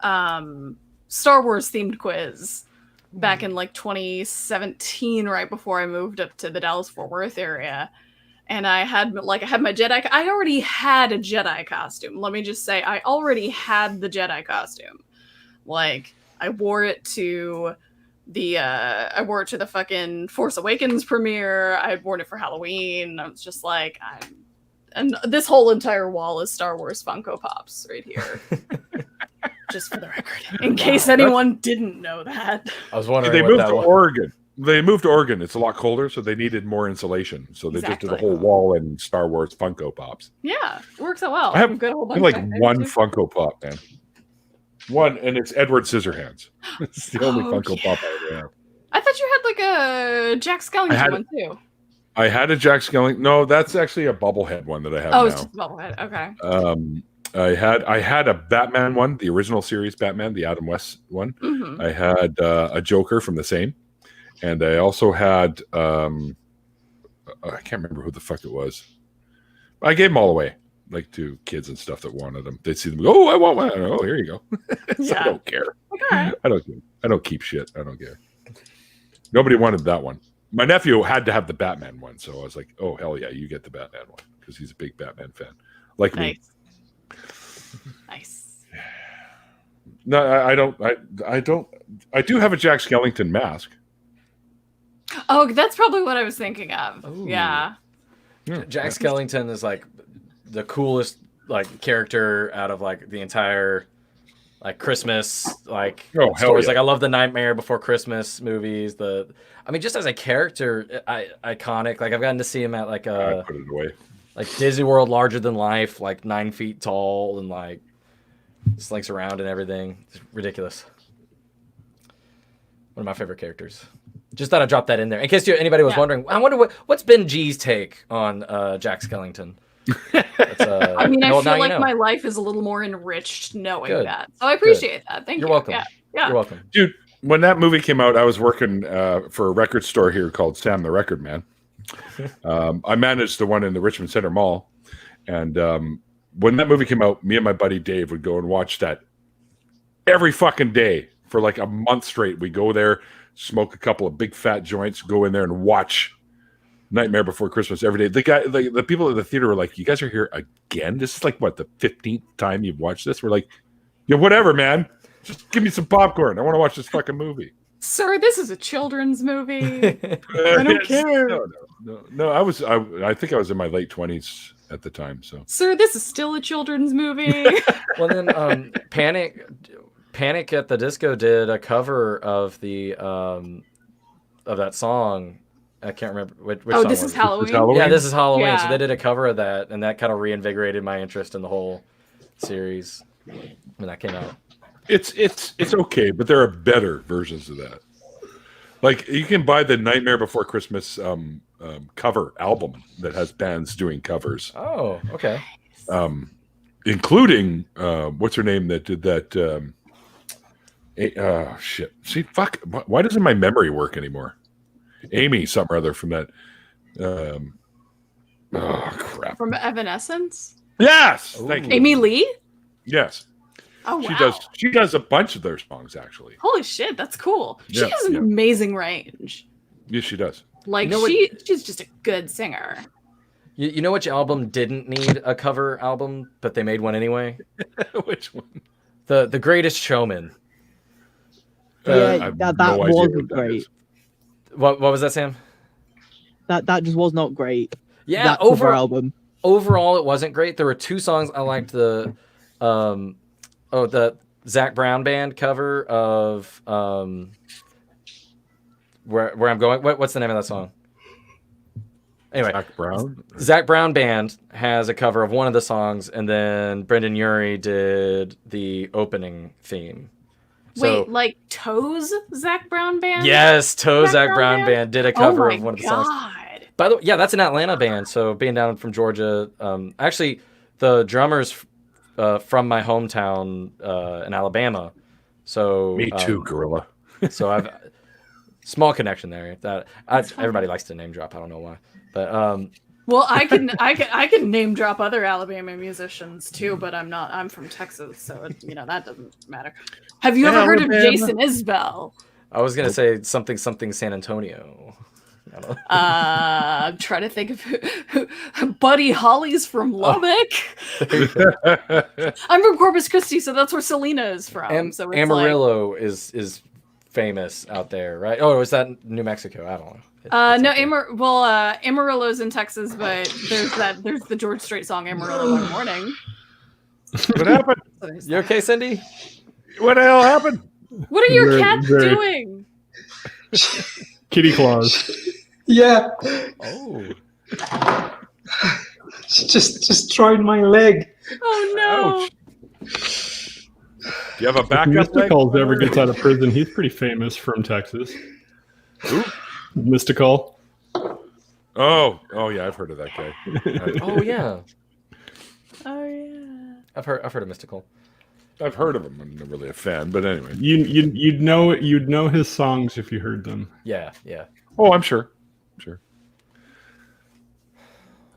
Star Wars themed quiz back in like 2017, right before I moved up to the Dallas-Fort Worth area. And I had my Jedi. I already had a Jedi costume. Let me just say, I already had the Jedi costume. Like, I wore it to the fucking Force Awakens premiere. I had worn it for Halloween. I was just like, and this whole entire wall is Star Wars Funko Pops right here. Just for the record, in case anyone didn't know that.
I was wondering.
They moved to Oregon. They moved to Oregon. It's a lot colder, so they needed more insulation. So they just did a whole wall in Star Wars Funko Pops.
Yeah, it works out well.
I have
got a whole bunch
like
of
one Funko Pop, man. One, and it's Edward Scissorhands. It's the only Funko Pop I ever have.
I thought you had like a Jack Skellington one too.
I had a Jack Skellington. No, that's actually a bobblehead one that I have now.
Oh, it's just a bobblehead. Okay.
I had a Batman one, the original series Batman, the Adam West one.
Mm-hmm.
I had a Joker from the same, and I also had I can't remember who the fuck it was. I gave them all away, like to kids and stuff that wanted them. They'd see them go, "Oh, I want one." Oh, here you go. So I don't care.
Okay.
I don't keep shit. I don't care. Nobody wanted that one. My nephew had to have the Batman one, so I was like, "Oh hell yeah, you get the Batman one," because he's a big Batman fan, like me.
Nice.
No, I don't. I do have a Jack Skellington mask.
Oh, that's probably what I was thinking of.
Ooh.
Yeah.
Jack Skellington is like the coolest like character out of like the entire like Christmas like
Oh, hell
stories.
yeah.
Like I love the Nightmare Before Christmas movies. I mean, just as a character, iconic. Like I've gotten to see him at like
I put it away.
like Disney World, larger than life, like 9 feet tall, and like slinks around and everything. It's ridiculous. One of my favorite characters. Just thought I'd drop that in there in case anybody was wondering. I wonder what's been G's take on Jack Skellington.
I mean, I feel like my life is a little more enriched knowing that. So I appreciate that. Thank you.
You're welcome.
Yeah.
You're welcome.
Dude, when that movie came out, I was working for a record store here called Sam the Record Man. I managed the one in the Richmond Center Mall. And when that movie came out, me and my buddy Dave would go and watch that every fucking day for like a month straight. We go there, smoke a couple of big fat joints, go in there and watch Nightmare Before Christmas every day. The people at the theater were like, "You guys are here again? This is like what, the 15th time you've watched this?" We're like, "Yeah, whatever, man. Just give me some popcorn. I want to watch this fucking movie."
Sir, this is a children's movie. I don't care.
No. I think I was in my late 20s at the time. So,
sir, this is still a children's movie.
Well, then Panic at the Disco did a cover of the of that song. I can't remember which song.
This
was
is
it?
Halloween.
Yeah, This is Halloween.
Yeah.
So they did a cover of that, and that kind of reinvigorated my interest in the whole series when that came out.
it's okay, but there are better versions of that. Like you can buy the Nightmare Before Christmas cover album that has bands doing covers.
Oh, okay.
Including what's her name that did that? Shit. See, fuck. Why doesn't my memory work anymore? Amy, something or other from that. Crap.
From Evanescence?
Yes.
Ooh.
Thank you.
Amy Lee?
Yes.
Oh, wow.
She does a bunch of their songs actually.
Holy shit, that's cool. She
Yeah,
has an amazing range.
Yes, she does.
Like,
You know
she's just a good singer.
You know which album didn't need a cover album, but they made one anyway?
Which one?
The Greatest Showman.
Yeah, that wasn't great.
Is.
What was that, Sam?
That just was not great.
Yeah,
that cover album.
Overall, it wasn't great. There were 2 songs I liked. The Zac Brown Band cover of Where I'm Going. What's the name of that song? Anyway, Zac Brown Band has a cover of one of the songs, and then Brendan Urie did the opening theme.
Wait, like Toe's Zac Brown Band?
Yes, Toe Zac Brown Band did a cover of one of the songs.
God.
By the way, yeah, that's an Atlanta band. So being down from Georgia, actually, the drummer's from my hometown in Alabama. So
Me too, Gorilla.
So I've small connection there. Everybody likes to name drop. I don't know why, but
well, I can name drop other Alabama musicians too, but I'm from Texas, so that doesn't matter. Have you ever heard of Jason Isbell?
I was gonna say something San Antonio.
I'm trying to think of who Buddy Holly's from Lubbock. I'm from Corpus Christi, so that's where Selena is from. So it's
Amarillo is famous out there, right? Oh, is that New Mexico? I don't know.
Amarillo's in Texas, but there's the George Strait song Amarillo by Morning.
What happened?
You okay, Cindy?
What the hell happened?
What are your cats doing?
Kitty claws.
Yeah.
Oh.
Just destroyed my leg.
Oh no.
Ouch. Do you have a backup?
Mystical ever gets out of prison, he's pretty famous from Texas.
Who?
Mystical.
Oh yeah, I've heard of that guy.
Oh yeah.
Oh yeah.
I've heard of Mystical.
I've heard of him. I'm not really a fan, but anyway.
You'd know his songs if you heard them.
Yeah.
Oh, I'm sure.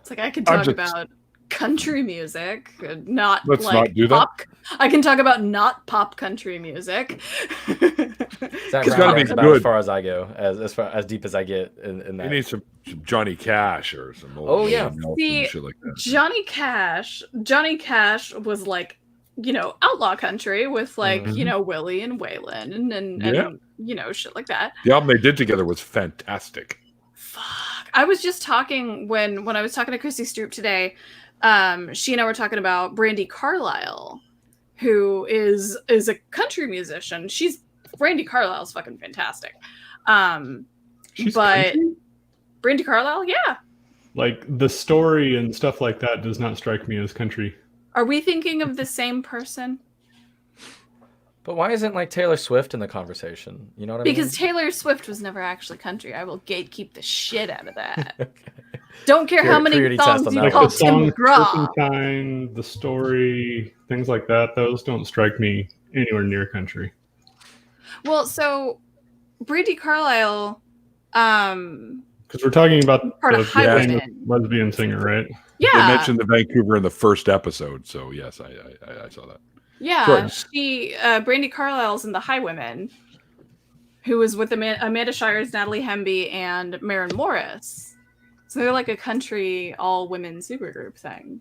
It's like I could talk about country music,
Let's
not
do that.
pop. I can talk about not pop country music.
Zac
It's
Brown
gotta be
is about
good.
as far as I go, as deep as I get in
You
that.
need some Johnny Cash or some old
Oh, yeah.
Willie Nelson
See,
and shit like that.
Johnny Cash was like, outlaw country with like, Willie and Waylon and
Yeah.
shit like that.
The album they did together was fantastic.
Fuck. I was just talking when I was talking to Christy Stroop today. She and I were talking about Brandi Carlile, who is a country musician. Brandi Carlile's fucking fantastic.
She's
but
country?
Brandi Carlile, yeah.
Like the story and stuff like that does not strike me as country.
Are we thinking of the same person?
But why isn't like Taylor Swift in the conversation? You know what I mean?
Because Taylor Swift was never actually country. I will gatekeep the shit out of that. Don't care how many
Purity test
songs
on
you
that
call
one.
The
Tim
song
McGraw.
Turpentine, the story, things like that, those don't strike me anywhere near country.
Well, so Brandi Carlile,
Because we're talking about
Part
the
of Highwaymen.
famous lesbian singer, right?
yeah,
They mentioned the Vancouver in the first episode, so yes, I saw that.
yeah,
Sure.
Brandi Carlile's in the Highwaymen, who was with Amanda Shires, Natalie Hemby, and Maren Morris. So they're like a country all-women supergroup thing.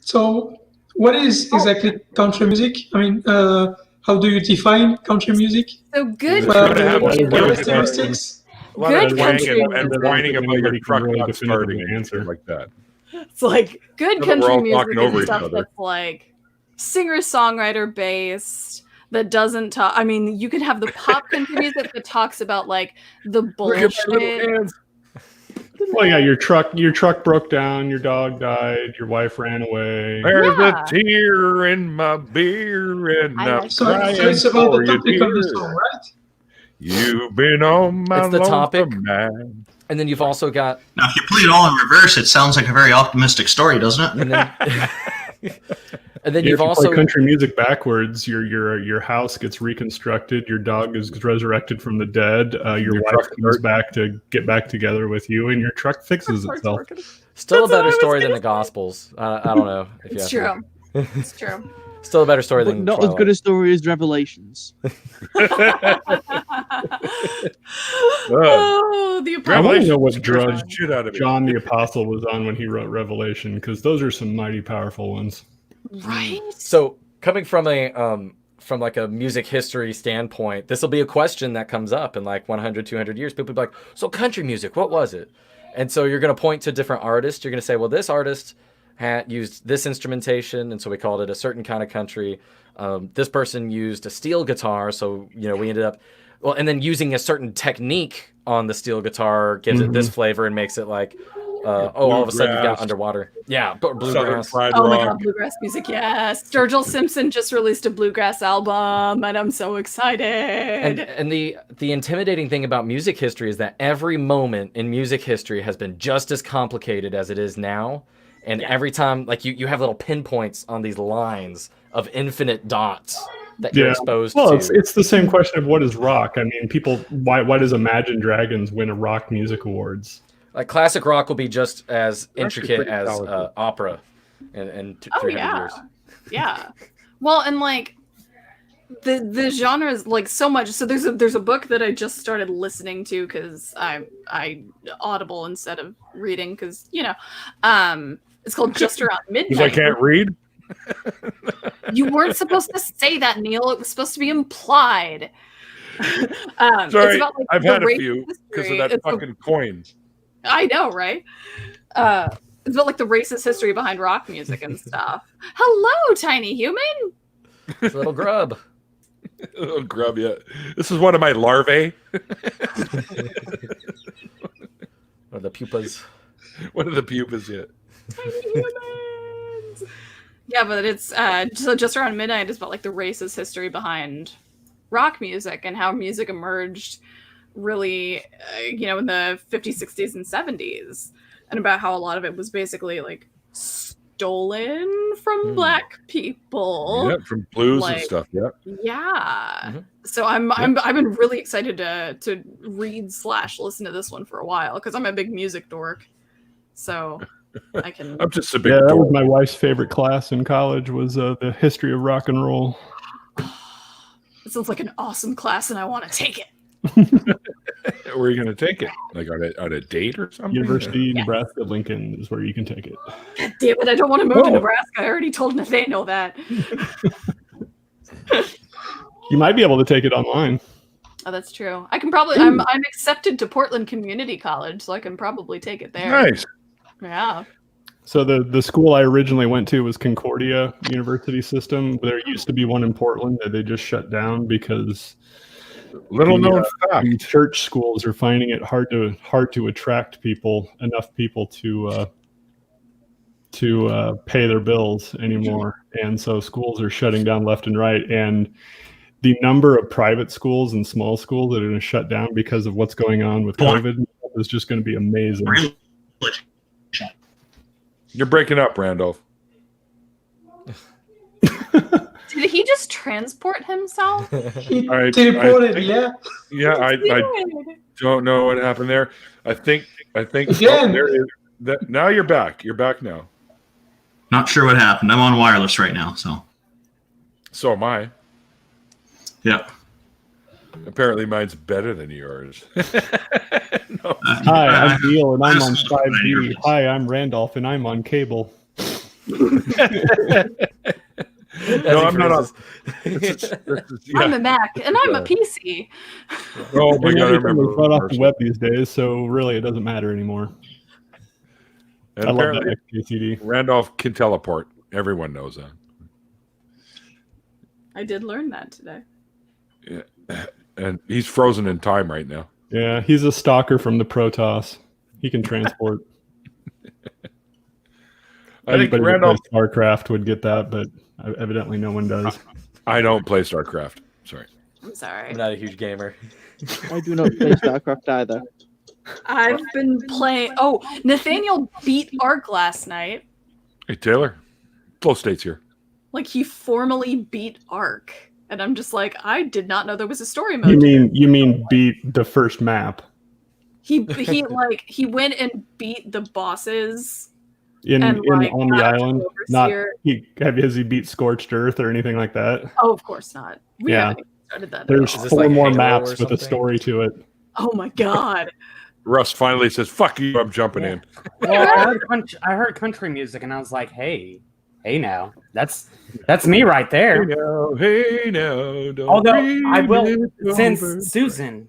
So, what is exactly country music? I mean, how do you define country music?
So good
Well,
country
they have
music.
like
Characteristics.
A lot
Good
of twang
country
and
music.
whining about your
Anybody
truck
can really
not
definitively
starting and
answer.
shit like that.
It's like good
Now that we're
country
all
music
talking over
and
each
stuff
other.
that's like singer-songwriter based, that doesn't talk. I mean, you could have the pop country music that talks about like the
Look at my little
bullshit.
hands.
Well, yeah, your truck broke down, your dog died, your wife ran away.
There's
Yeah.
a tear in my beer and
I
I'm
like
So,
crying
so it's about
for
the
you,
topic of the
dear.
song, right?
You've been on my
It's the topic.
lonesome man.
And then you've also got,
Now, if you play it all in reverse, it sounds like a very optimistic story, doesn't it?
and then, and then
Yeah,
you've
if you
also
play country music backwards, your house gets reconstructed, your dog is resurrected from the dead, your
Your
wife
truck
comes
starts.
back to get back together with you, and your truck fixes itself.
still a
That's what I
better
was
story than
gonna
the Gospels. I don't know if you
It's
ask me.
true. It's true.
Still a better story
But
than
not as
Twilight.
good a story as Revelations.
Oh, the
I
Apostle.
want to know what
Scares the
drug
shit out of me.
John the Apostle was on when he wrote Revelation, because those are some mighty powerful ones.
Right?
So coming from a from like a music history standpoint, this will be a question that comes up in like 100, 200 years. People will be like, so country music, what was it? And so you're going to point to different artists. You're going to say, well, this artist had used this instrumentation, and so we called it a certain kind of country. This person used a steel guitar, so we ended up, well, and then using a certain technique on the steel guitar gives it this flavor and makes it like, all of a sudden you've got
Bluegrass.
underwater. Yeah, but
Southern
bluegrass.
fried
Oh my
rock.
god, bluegrass music, yes. Sturgill Simpson just released a bluegrass album, and I'm so excited.
And the intimidating thing about music history is that every moment in music history has been just as complicated as it is now. And every time, like you have little pinpoints on these lines of infinite dots that you're exposed
Well,
to.
it's the same question of what is rock. I mean, people, why does Imagine Dragons win a rock music awards?
Like classic rock will be just as
They're actually
intricate
pretty
as
talented.
opera in
Oh
300
yeah,
years.
yeah. Well, and like the genre is like so much. So there's a book that I just started listening to because I audible instead of reading because it's called Just Around Midnight.
Because I can't read.
You weren't supposed to say that, Neil. It was supposed to be implied. It's
Sorry,
about, like,
I've
the
had a
race
few because
history.
of that
It's the-
fucking coin.
I know, right? It's about like the racist history behind rock music and stuff. Hello, tiny human.
It's a little grub.
Oh, grub, yeah. This is one of my larvae.
Or the pupas.
One of the pupas yet.
Tiny humans. Yeah, but it's so Just Around Midnight is about like the racist history behind rock music and how music emerged really in the 50s, 60s, and 70s, and about how a lot of it was basically like stolen from black people.
Yeah, from blues
Like-
and stuff. Yeah.
Yeah.
Mhm.
So I've been really excited to read / listen to this one for a while because I'm a big music dork. So I can.
I'm just a big
Yeah, that was
dork.
my wife's favorite class in college was the history of rock and roll.
It sounds like an awesome class, and I want to take it.
Where are you going to take it? Like on a date or something?
University of Nebraska Lincoln is where you can take it.
God damn it! I don't want to move to
Oh.
Nebraska. I already told Nathaniel that.
You might be able to take it online.
Oh, that's true. I can probably. I'm accepted to Portland Community College, so I can probably take it there.
Nice.
Yeah.
So the school I originally went to was Concordia University System. There used to be one in Portland that they just shut down because
Little known
the
fact.
church schools are finding it hard to attract enough people to pay their bills anymore, and so schools are shutting down left and right. And the number of private schools and small schools that are going to shut down because of what's going on with COVID is just going to be amazing.
You're breaking up, Randolph.
Did he just transport himself?
He teleported,
think,
yeah.
I don't know what happened there. I think
Again.
there is that. Now you're back. You're back now.
Not sure what happened. I'm on wireless right now,
So am I.
Yeah.
Apparently mine's better than yours. No.
Hi, I'm Neil, and I'm on
That's
5G. Hi, I'm Randolph, and I'm on cable.
No, I'm not on.
I'm a Mac and I'm a PC.
Oh my god, I remember.
Run off the web these days, so really it doesn't matter anymore.
And
I love
apparently
that XKCD.
Randolph can teleport. Everyone knows that.
I did learn that today.
Yeah. And he's frozen in time right now.
Yeah, he's a stalker from the Protoss. He can transport.
I think
Anybody that
Randolph.
plays StarCraft would get that, but evidently no one does.
I don't play StarCraft. Sorry.
I'm sorry.
I'm not a huge gamer.
I do not play StarCraft either.
I've been playing. Oh, Nathaniel beat Ark last night.
Hey Taylor, flow states here.
Like he formally beat Ark, and I'm just like, I did not know there was a story mode.
You mean beat the first map
He went and beat the bosses.
on the
got
island?
to
Not
Overseer.
has he beat Scorched Earth or anything like that?
Oh, of course not. We
Yeah.
haven't even started that.
There's
At all.
this
4
like
more
Halo
maps
or
with a
something?
story to it.
Oh my god.
Russ finally says, "Fuck you, I'm jumping in."
Well, I heard country music and I was like, hey now, that's me right there.
Hey now, don't
Although I
breathe
will,
it
since
over.
Susan,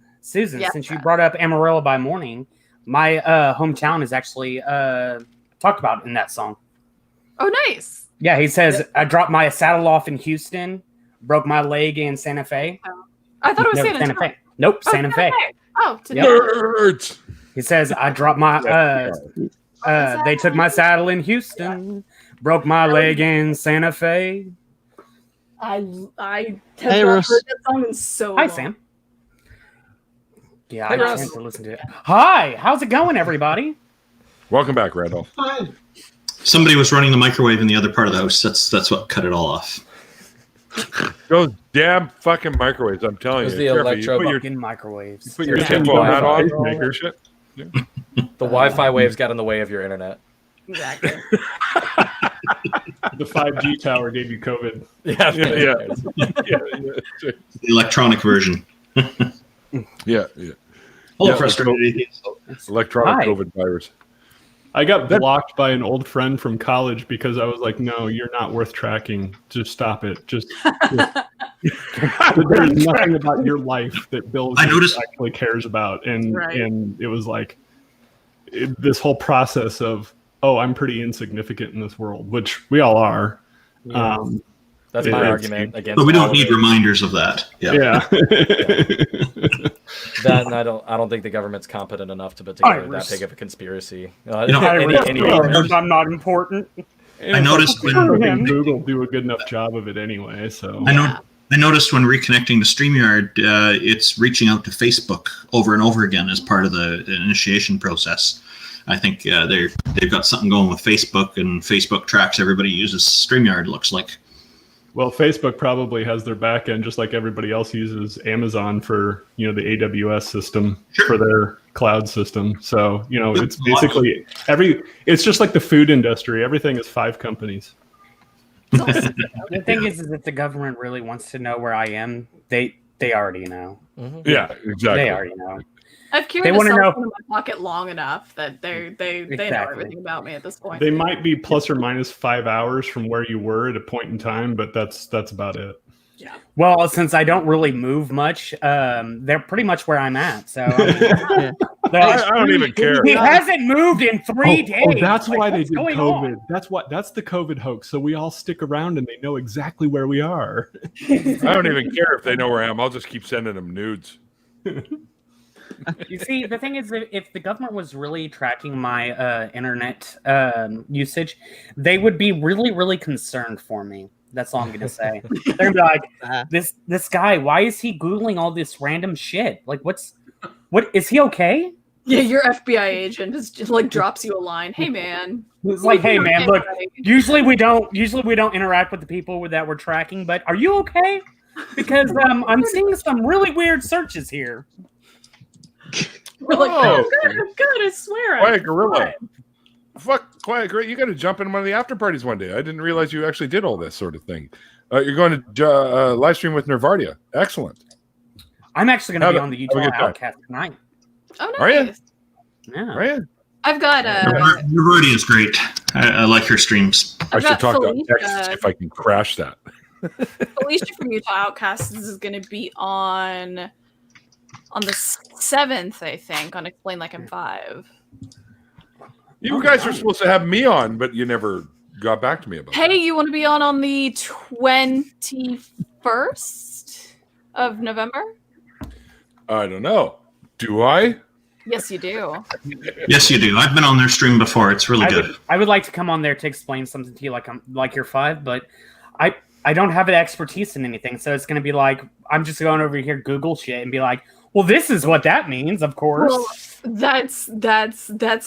Yeah.
since you brought up Amarillo by Morning, my hometown is actually talked about in that song.
Oh, nice.
Yeah, he says, I dropped my saddle off in Houston, broke my leg in Santa Fe.
I thought it was
No,
San Antonio.
Fe. Nope,
Oh,
Santa Fe.
Oh,
Yep.
Nerds.
He says, I dropped my, they took my saddle in Houston, broke my leg in Santa Fe.
I have
Hey,
not
Russ.
heard that song in so
Hi,
long.
Sam. Yeah,
Hey,
I
Russ.
tend to listen to it. Hi, how's it going, everybody?
Welcome back, Randolph.
Fine.
Somebody was running the microwave in the other part of the house. That's what cut it all off.
Those damn fucking microwaves! I'm telling
It was
you.
the
Careful,
electro-
you put your,
Fucking microwaves.
you put your
They're
tinfoil hat on.
Ice maker.
Shit.
The Wi-Fi waves got in the way of your internet.
Exactly.
The 5G tower gave you COVID.
Yeah,
Yeah.
The electronic version.
Yeah.
Hello,
Yeah,
frustrated atheist.
Electronic
Hi.
COVID virus.
I got blocked by an old friend from college because I was like, "No, you're not worth tracking. Just stop it. Just there's nothing about your life that Bill
I noticed-
actually cares about." And
Right.
and it was like this whole process of, "Oh, I'm pretty insignificant in this world," which we all are.
That's
Yeah,
my
it's-
argument against.
But we
all
don't
of
need
it.
reminders of that. Yeah.
Yeah.
That, and I don't think the government's competent enough to put together that
Iris.
big of a conspiracy.
You know,
I'm not important.
I noticed when
Google do a good enough job of it anyway. So
I noticed when reconnecting to StreamYard, it's reaching out to Facebook over and over again as part of the initiation process. I think they've got something going with Facebook, and Facebook tracks everybody who uses StreamYard. It looks like.
Well, Facebook probably has their back end, just like everybody else uses Amazon for, the AWS system for their cloud system. So, it's basically it's just like the food industry. Everything is 5 companies.
The thing is if the government really wants to know where I am, they already know.
Yeah, exactly.
They already know.
I've carried
They
a
wanna
cell
know-
phone in my pocket long enough that they know
Exactly.
everything about me at this point.
They might be plus or minus 5 hours from where you were at a point in time, but that's about it.
Well, since I don't really move much, they're pretty much where I'm at. So I
don't even care.
He hasn't moved in 3 days.
Oh, that's why they
what's
did
going
COVID.
on?
That's the COVID hoax. So we all stick around and they know exactly where we are.
I don't even care if they know where I am. I'll just keep sending them nudes.
You see, the thing is, if the government was really tracking my internet usage, they would be really, really concerned for me. That's all I'm gonna say. They're gonna be like, this guy, why is he Googling all this random shit? Like, what is he okay?
Yeah, your FBI agent just like drops you a line. Hey man.
It's like, hey man, look, usually we don't interact with the people that we're tracking, but are you okay? Because I'm seeing some really weird searches here.
We're like, oh, good, I swear.
Quiet Gorilla. Fuck, Quiet Gorilla. You got to jump in one of the after parties one day. I didn't realize you actually did all this sort of thing. You're going to live stream with Nervardia. Excellent.
I'm actually going to be on the Utah Outcast tonight.
Oh, nice.
Are you?
Yeah.
Are you?
I've got
Nervardia is great. I like her streams.
I should talk to Text see if I can crash that.
Felicia from Utah Outcasts is going to be on the 7th, I think, on Explain Like I'm 5.
You guys are supposed to have me on, but you never got back to me about it.
Hey, you want to be on the 21st of November?
I don't know. Do I?
Yes, you do.
Yes, you do. I've been on their stream before. It's really good.
I would like to come on there to explain something to you like you're 5, but I don't have the expertise in anything, so it's going to be like I'm just going over here Google shit and be like, well, this is what that means, of course.
Well, that's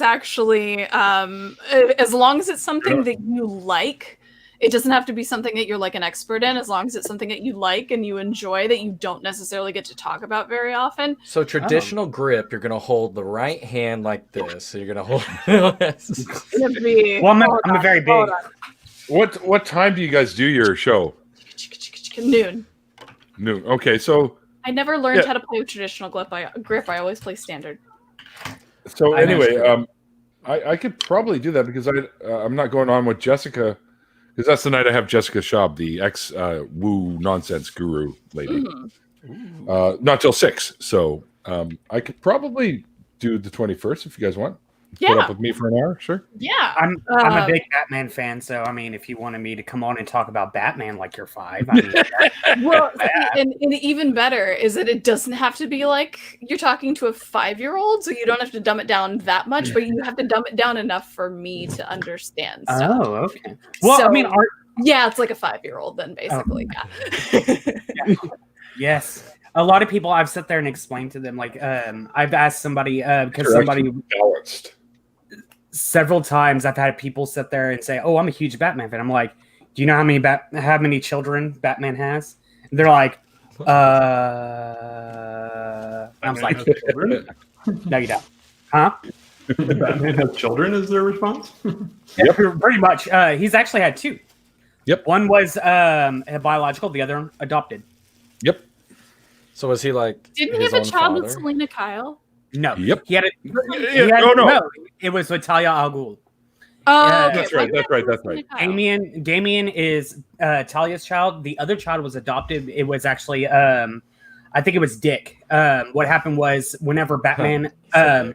actually as long as it's something that you like. It doesn't have to be something that you're like an expert in, as long as it's something that you like and you enjoy that you don't necessarily get to talk about very often.
So traditional grip, you're going to hold the right hand like this. So you're going to hold this.
Well, I'm very big.
What time do you guys do your show?
Noon.
Okay, so
I never learned how to play with traditional grip. I always play standard.
So anyway, I could probably do that because I'm not going on with Jessica, because that's the night I have Jessica Schaub, the ex woo nonsense guru lady. Not till 6, so I could probably do the 21st if you guys want. Put up with me for an hour, sure.
Yeah,
I'm a big Batman fan, so I mean, if you wanted me to come on and talk about Batman like you're 5, I mean,
well, and even better is that it doesn't have to be like you're talking to a 5-year-old, so you don't have to dumb it down that much, but you have to dumb it down enough for me to understand stuff.
Oh, okay. Well, so, I mean,
yeah, it's like a 5-year-old then, basically. Yeah.
Yes. A lot of people I've sat there and explained to them, like I've asked somebody because somebody
balanced.
Several times I've had people sit there and say, "Oh, I'm a huge Batman fan." I'm like, "Do you know how many children Batman has?" And they're like, I was like, "No, you don't." Huh?
Batman has children is their response?
Yep, pretty much. He's actually had 2.
Yep.
One was biological, the other adopted.
Yep.
So was he like?
Didn't he have a child with Selena Kyle?
No.
Yep.
He had no. It was with Talia al Ghul.
Oh,
that's right.
Damien is Talia's child. The other child was adopted. It was actually, I think it was Dick. What happened was whenever Batman, I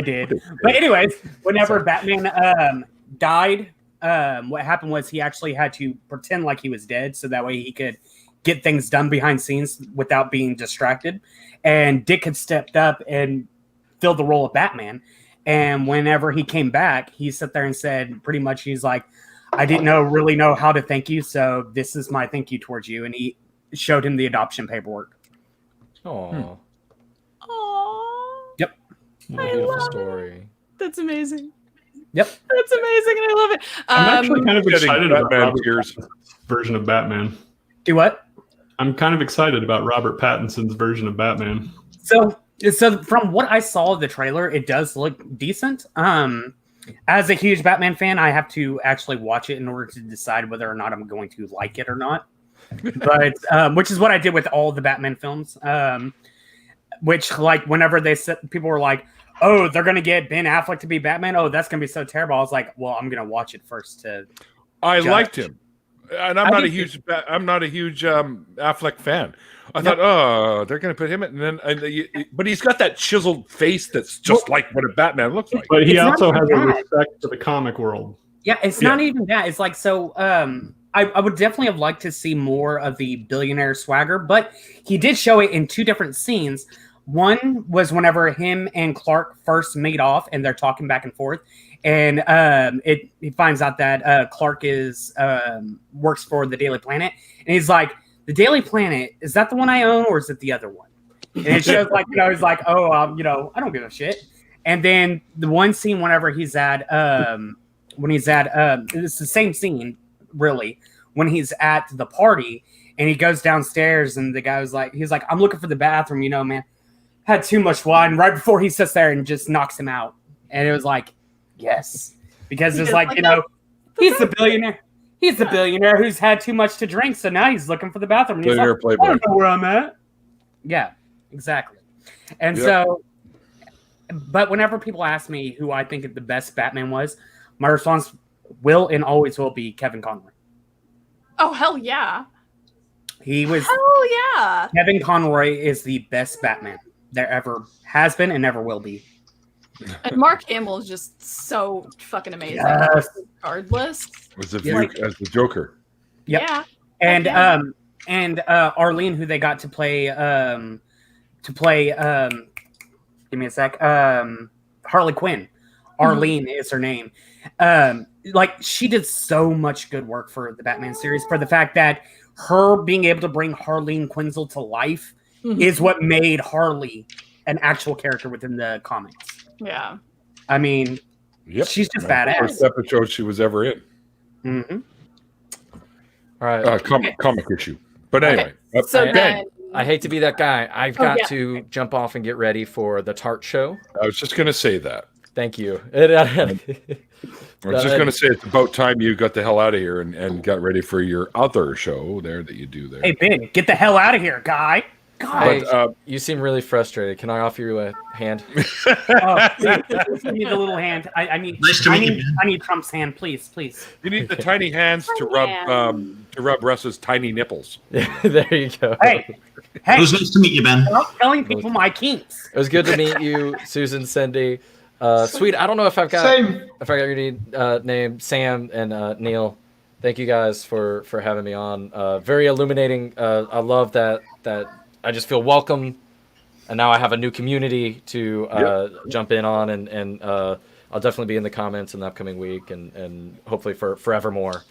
did. But anyways, whenever Batman died, what happened was he actually had to pretend like he was dead, so that way he could get things done behind scenes without being distracted. And Dick had stepped up and filled the role of Batman. And whenever he came back, he sat there and said, pretty much, he's like, I didn't really know how to thank you, so this is my thank you towards you. And he showed him the adoption paperwork.
Oh.
Aww.
Yep.
Beautiful story.
That's amazing.
Yep.
That's amazing, and I love it.
I'm actually kind of excited about
Batman tears.
version of Batman.
Do what?
I'm kind of excited about Robert Pattinson's version of Batman.
So from what I saw of the trailer, it does look decent. As a huge Batman fan, I have to actually watch it in order to decide whether or not I'm going to like it or not. But which is what I did with all the Batman films. Which, like, whenever people were like, "Oh, they're gonna get Ben Affleck to be Batman. Oh, that's gonna be so terrible." I was like, "Well, I'm gonna watch it first to."
I liked him. And I'm not a huge Affleck fan. I thought, oh, they're going to put him in, and then, but he's got that chiseled face that's just like what a Batman looks like.
But he also has a respect for the comic world.
Yeah, it's not even that. It's like, so I would definitely have liked to see more of the billionaire swagger, but he did show it in two different scenes. One was whenever him and Clark first made off and they're talking back and forth. And he finds out that Clark works for the Daily Planet. And he's like, the Daily Planet, is that the one I own or is it the other one? And it shows like, he's like, oh, I don't give a shit. And then the one scene whenever he's at, it's the same scene, really, when he's at the party and he goes downstairs and the guy was like, he's like, I'm looking for the bathroom, man. Had too much wine right before he sits there and just knocks him out. And it was like, yes. Because it's like, he's the billionaire. He's the billionaire who's had too much to drink, so now he's looking for the bathroom. And he's like, I don't know where I'm at. Yeah, exactly. And so, but whenever people ask me who I think the best Batman was, my response will and always will be Kevin Conroy.
Oh, hell yeah.
He was.
Hell yeah.
Kevin Conroy is the best Batman there ever has been and never will be.
And Mark Hamill is just so fucking amazing.
Yes.
Regardless.
Was the as the Joker.
Yep.
Yeah.
And Arlene, who they got to play give me a sec. Harley Quinn. Arlene is her name. Like, she did so much good work for the Batman series, for the fact that her being able to bring Harleen Quinzel to life is what made Harley an actual character within the comics.
Yeah.
I mean, she's just badass.
First episode she was ever in.
Mm-hmm.
All right.
Comic issue. But anyway.
So then,
I hate to be that guy. I've got to jump off and get ready for the Tart Show.
I was just going to say that.
Thank you.
I was just going to say it's about time you got the hell out of here and got ready for your other show there that you do there.
Hey, Ben, get the hell out of here, guy. God.
But, you seem really frustrated. Can I offer you a hand?
I need a little hand. I need Trump's hand, please.
You need the tiny hands to rub Russ's tiny nipples.
There you go.
Hey,
it was nice to meet you, Ben.
Stop telling people my kinks.
It was good to meet you, Susan, Cindy. Sweet. I don't know if I've got your name, Sam and Neil. Thank you guys for having me on. Very illuminating. I love that I just feel welcome, and now I have a new community to jump in on, and I'll definitely be in the comments in the upcoming week, and hopefully for forevermore.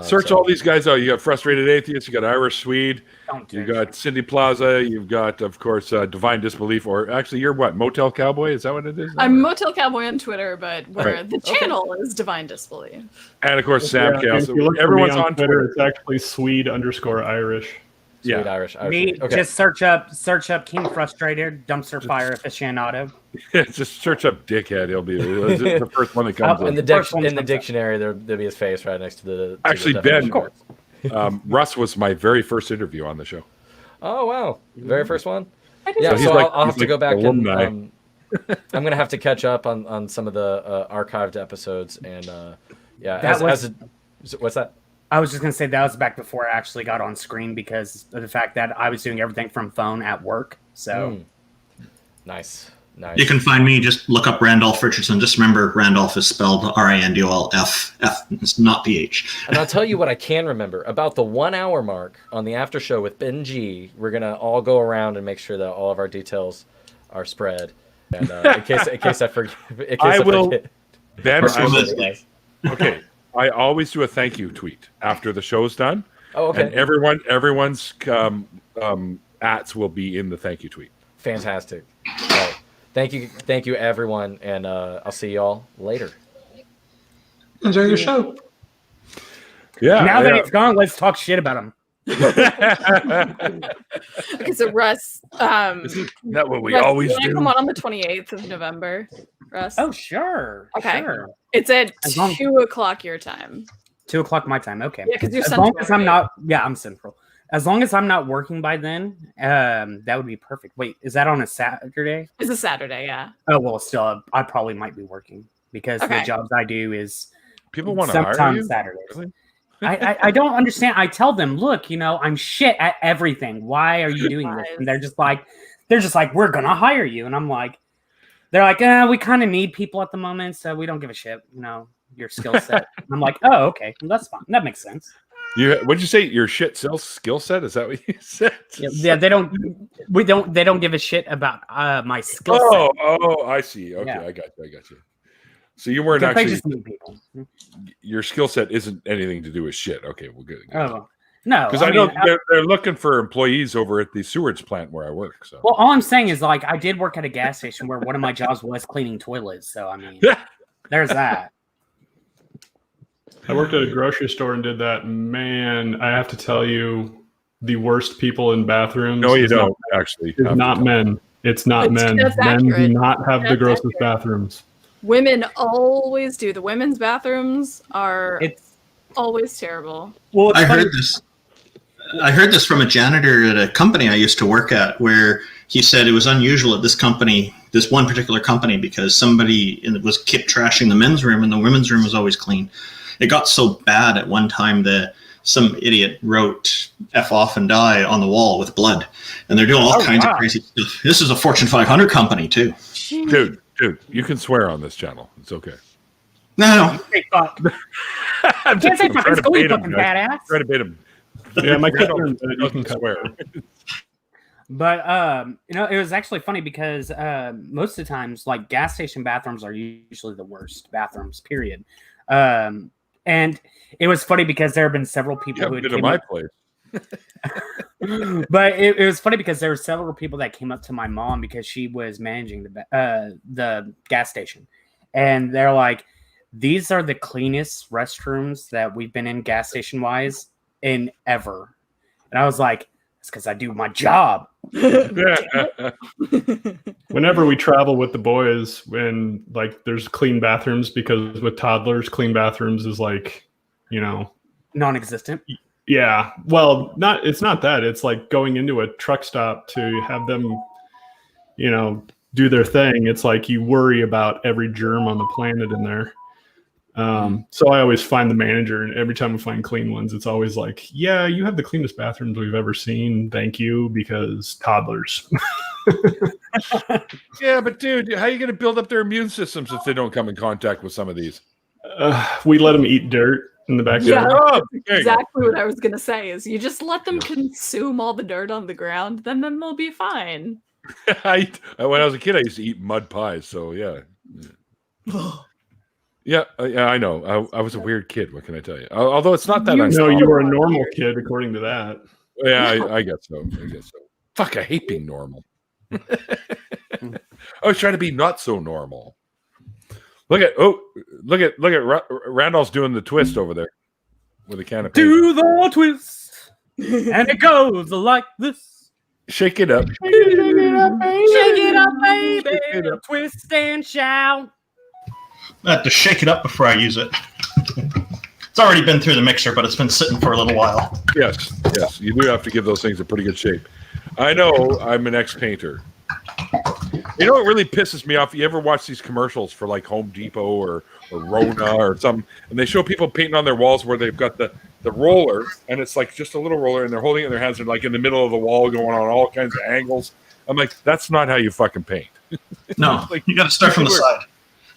Search all these guys out. You got Frustrated Atheist, you got Irish Swede, you got Cindy Plaza, you've got, of course, Divine Disbelief, or actually, you're what, Motel Cowboy? Is that what it is?
I'm Motel Cowboy on Twitter, but the channel is Divine Disbelief.
And of course, Sam Chaos.
Everyone's on Twitter. It's actually Swede_Irish.
Sweet Irish.
Just search up King Frustrated Dumpster Fire Aficionado.
Just search up Dickhead. He'll be the first one that comes up.
In the dictionary, there'll be his face right next to the.
Actually, Ben, Russ was my very first interview on the show.
Oh wow, very first one. Yeah, so I'll have to go back and I'm gonna have to catch up on some of the archived episodes and what's that?
I was just going to say that was back before I actually got on screen because of the fact that I was doing everything from phone at work. So
nice.
You can find me. Just look up Randolph Richardson. Just remember, Randolph is spelled Randolf. It's not PH.
And I'll tell you what I can remember about the 1 hour mark on the after show with Ben G. We're gonna all go around and make sure that all of our details are spread. And in case I forget.
Ben, okay. I always do a thank you tweet after the show's done.
Oh, okay.
And everyone's ats will be in the thank you tweet.
Fantastic. Well, thank you, everyone, and I'll see y'all later.
Enjoy your show.
Yeah.
Now that it's gone, let's talk shit about him.
Okay, so Russ,
isn't that what we always do?
Come on the 28th of November, Russ.
Oh, sure.
Okay.
Sure.
It's at 2:00 your time.
2:00 my time. Okay.
Yeah, because you're
Central. As long as I'm not, I'm Central. As long as I'm not working by then, that would be perfect. Wait, is that on a Saturday?
It's a Saturday, yeah.
Oh well, still, I probably might be working because the jobs I do is
people want to hire you.
Saturdays.
Really?
I don't understand. I tell them, look, I'm shit at everything. Why are you doing this? And they're just like, we're gonna hire you. And I'm like, they're like, we kind of need people at the moment, so we don't give a shit. Your skill set. I'm like, oh, okay, well, that's fine. That makes sense.
What'd you say? Your shit skill set? Is that what you said?
Yeah, they don't give a shit about my skill set.
Oh, I see. Okay, yeah. I got you. So you weren't actually. Just need people. Your skill set isn't anything to do with shit. Okay, well, good.
Oh no,
because I know they're looking for employees over at the sewage plant where I work. So,
well, all I'm saying is like I did work at a gas station where one of my jobs was cleaning toilets. So I mean, there's that.
I worked at a grocery store and did that. Man, I have to tell you, the worst people in bathrooms.
No, you don't actually.
It's not men. It's not men. Men do not have the grossest bathrooms.
Women always do. The women's bathrooms are always terrible.
Well, I heard this from a janitor at a company I used to work at, where he said it was unusual at this company, this one particular company, because somebody kept trashing the men's room and the women's room was always clean. It got so bad at one time that some idiot wrote "F off and die" on the wall with blood, and they're doing all kinds of crazy stuff. This is a Fortune 500 company too.
Dude, you can swear on this channel. It's okay.
No.
I'm can't say fucking school, you fucking badass.
Try to bait him.
Yeah, my kid you can swear.
But it was actually funny because most of the times, like gas station bathrooms are usually the worst bathrooms. Period. And it was funny because there have been several people who had
been to my place.
But it was funny because there were several people that came up to my mom because she was managing the gas station, and they're like, "These are the cleanest restrooms that we've been in gas station wise in ever." And I was like, "It's because I do my job."
Whenever we travel with the boys, when like there's clean bathrooms, because with toddlers, clean bathrooms is like,
non-existent.
Yeah, well, it's not that. It's like going into a truck stop to have them, do their thing. It's like you worry about every germ on the planet in there. So I always find the manager, and every time we find clean ones, it's always like, yeah, you have the cleanest bathrooms we've ever seen. Thank you, because toddlers.
Yeah, but dude, how are you going to build up their immune systems if they don't come in contact with some of these?
We let them eat dirt in the backyard.
Yeah, exactly what I was going to say is you just let them consume all the dirt on the ground, then they'll be fine.
When I was a kid, I used to eat mud pies, so yeah. Yeah, I know. I was a weird kid. What can I tell you? Although it's not that.
No, you were a normal kid, according to that.
Yeah, I guess so. Fuck, I hate being normal. I was trying to be not so normal. Look at Randolph's doing the twist over there with a can of paint.
Do the twist, and it goes like this.
Shake it up.
Shake it up, baby. Shake it up, baby. Shake it up. Twist and shout.
I have to shake it up before I use it. It's already been through the mixer, but it's been sitting for a little while.
Yes. You do have to give those things a pretty good shape. I know I'm an ex-painter. You know what really pisses me off? You ever watch these commercials for like Home Depot or Rona or something, and they show people painting on their walls where they've got the roller, and it's like just a little roller, and they're holding it in their hands and like in the middle of the wall going on all kinds of angles. I'm like, that's not how you fucking paint.
No, like, you got to start from the side.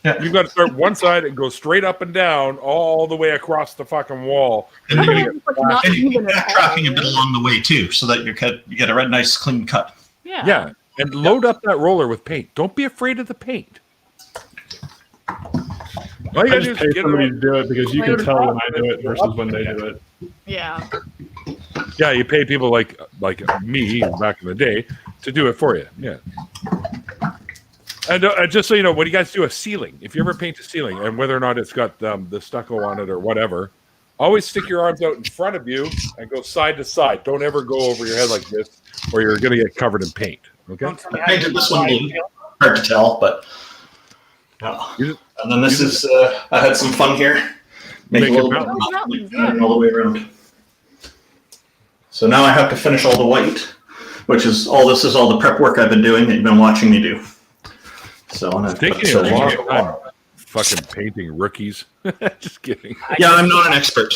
Yeah. You've got to start one side and go straight up and down all the way across the fucking wall. And
you're backtracking a bit along the way too, so that you get a nice clean cut.
Yeah. And load up that roller with paint. Don't be afraid of the paint.
All you gotta do is pay somebody to do it, because you can tell when I do it versus when they do it.
Yeah.
Yeah, you pay people like me back in the day to do it for you. Yeah. And just so you know, when you guys do a ceiling, if you ever paint a ceiling, and whether or not it's got the stucco on it or whatever, always stick your arms out in front of you and go side to side. Don't ever go over your head like this, or you're going to get covered in paint. Okay?
I painted this one hard to tell, but and then this is I had some fun here. Make a little bit all the way around. So now I have to finish all the white, which is all the prep work I've been doing that you've been watching me do. So I'm
taking a long time fucking painting rookies. Just kidding.
Yeah, I'm not an expert.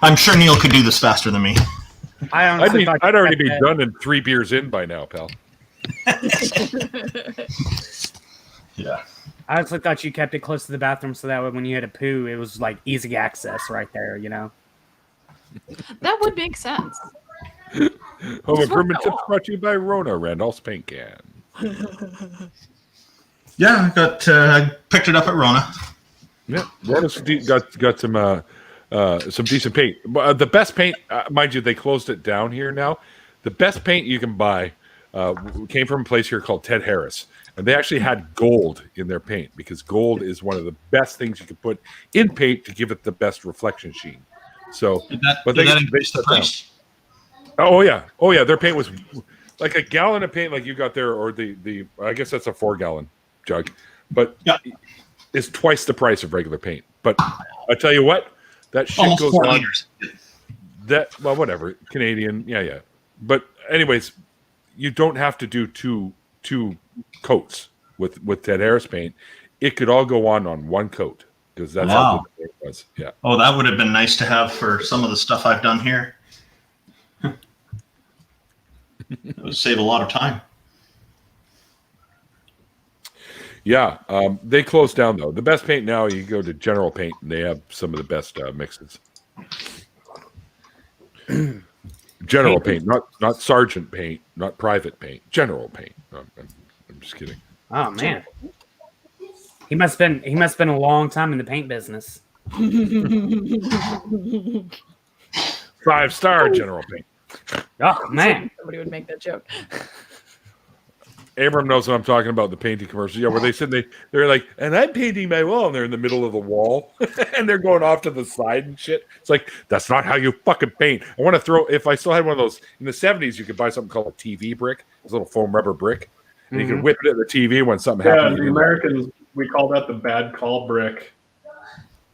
I'm sure Neil could do this faster than me.
I
I'd already be done in 3 beers in by now, pal.
Yeah.
I honestly thought you kept it close to the bathroom so that way when you had a poo, it was like easy access right there, you know?
That would make sense.
Home improvement tips brought to you by Rona, Randolph's paint can.
Yeah, I picked it up at Rona.
Yeah, Rona's got some decent paint. The best paint, mind you, they closed it down here now. The best paint you can buy came from a place here called Ted Harris. And they actually had gold in their paint because gold is one of the best things you can put in paint to give it the best reflection sheen. So,
Did that increase the price?
Oh yeah, their paint was like a gallon of paint, like you got there, or the I guess that's a 4-gallon jug, but it's twice the price of regular paint. But I tell you what, that shit
Almost
goes
4
on.
liters.
That well, whatever, Canadian, yeah. But anyways, you don't have to do two coats with Ted Harris paint. It could all go on one coat because that's how good the paint was. Yeah.
Oh, that would have been nice to have for some of the stuff I've done here. It would save a lot of time.
Yeah, they closed down though. The best paint now, you go to General Paint, and they have some of the best mixes. General Paint, not Sergeant Paint, not Private Paint. General Paint. I'm just kidding.
Oh man, he must have been a long time in the paint business.
5-star General Paint.
Oh man,
Somebody would make that joke.
Abram knows what I'm talking about, the painting commercials. Yeah, where they said they're like, and I'm painting my wall, and they're in the middle of the wall, and they're going off to the side and shit. It's like, that's not how you fucking paint. I want to throw, if I still had one of those, in the 70s, you could buy something called a TV brick, this little foam rubber brick, and you could whip it at the TV when something
Yeah,
happened.
the Americans, we call that the bad call brick.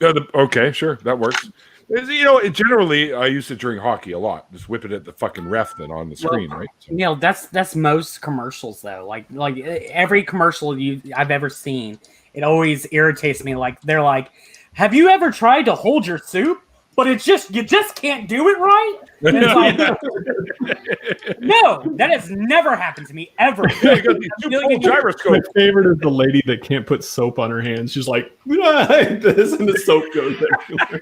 Yeah, okay, sure, that works. You know, generally, I used it during hockey a lot. Just whip it at the fucking ref then on the screen, right? So.
Neil, that's most commercials though. Like every commercial I've ever seen, it always irritates me. Like they're like, "Have you ever tried to hold your soup, but you just can't do it right?" And it's like, no, that has never happened to me ever.
Yeah, you got these two gyroscopes.
My favorite is the lady that can't put soap on her hands. She's like, this, and the soap goes everywhere.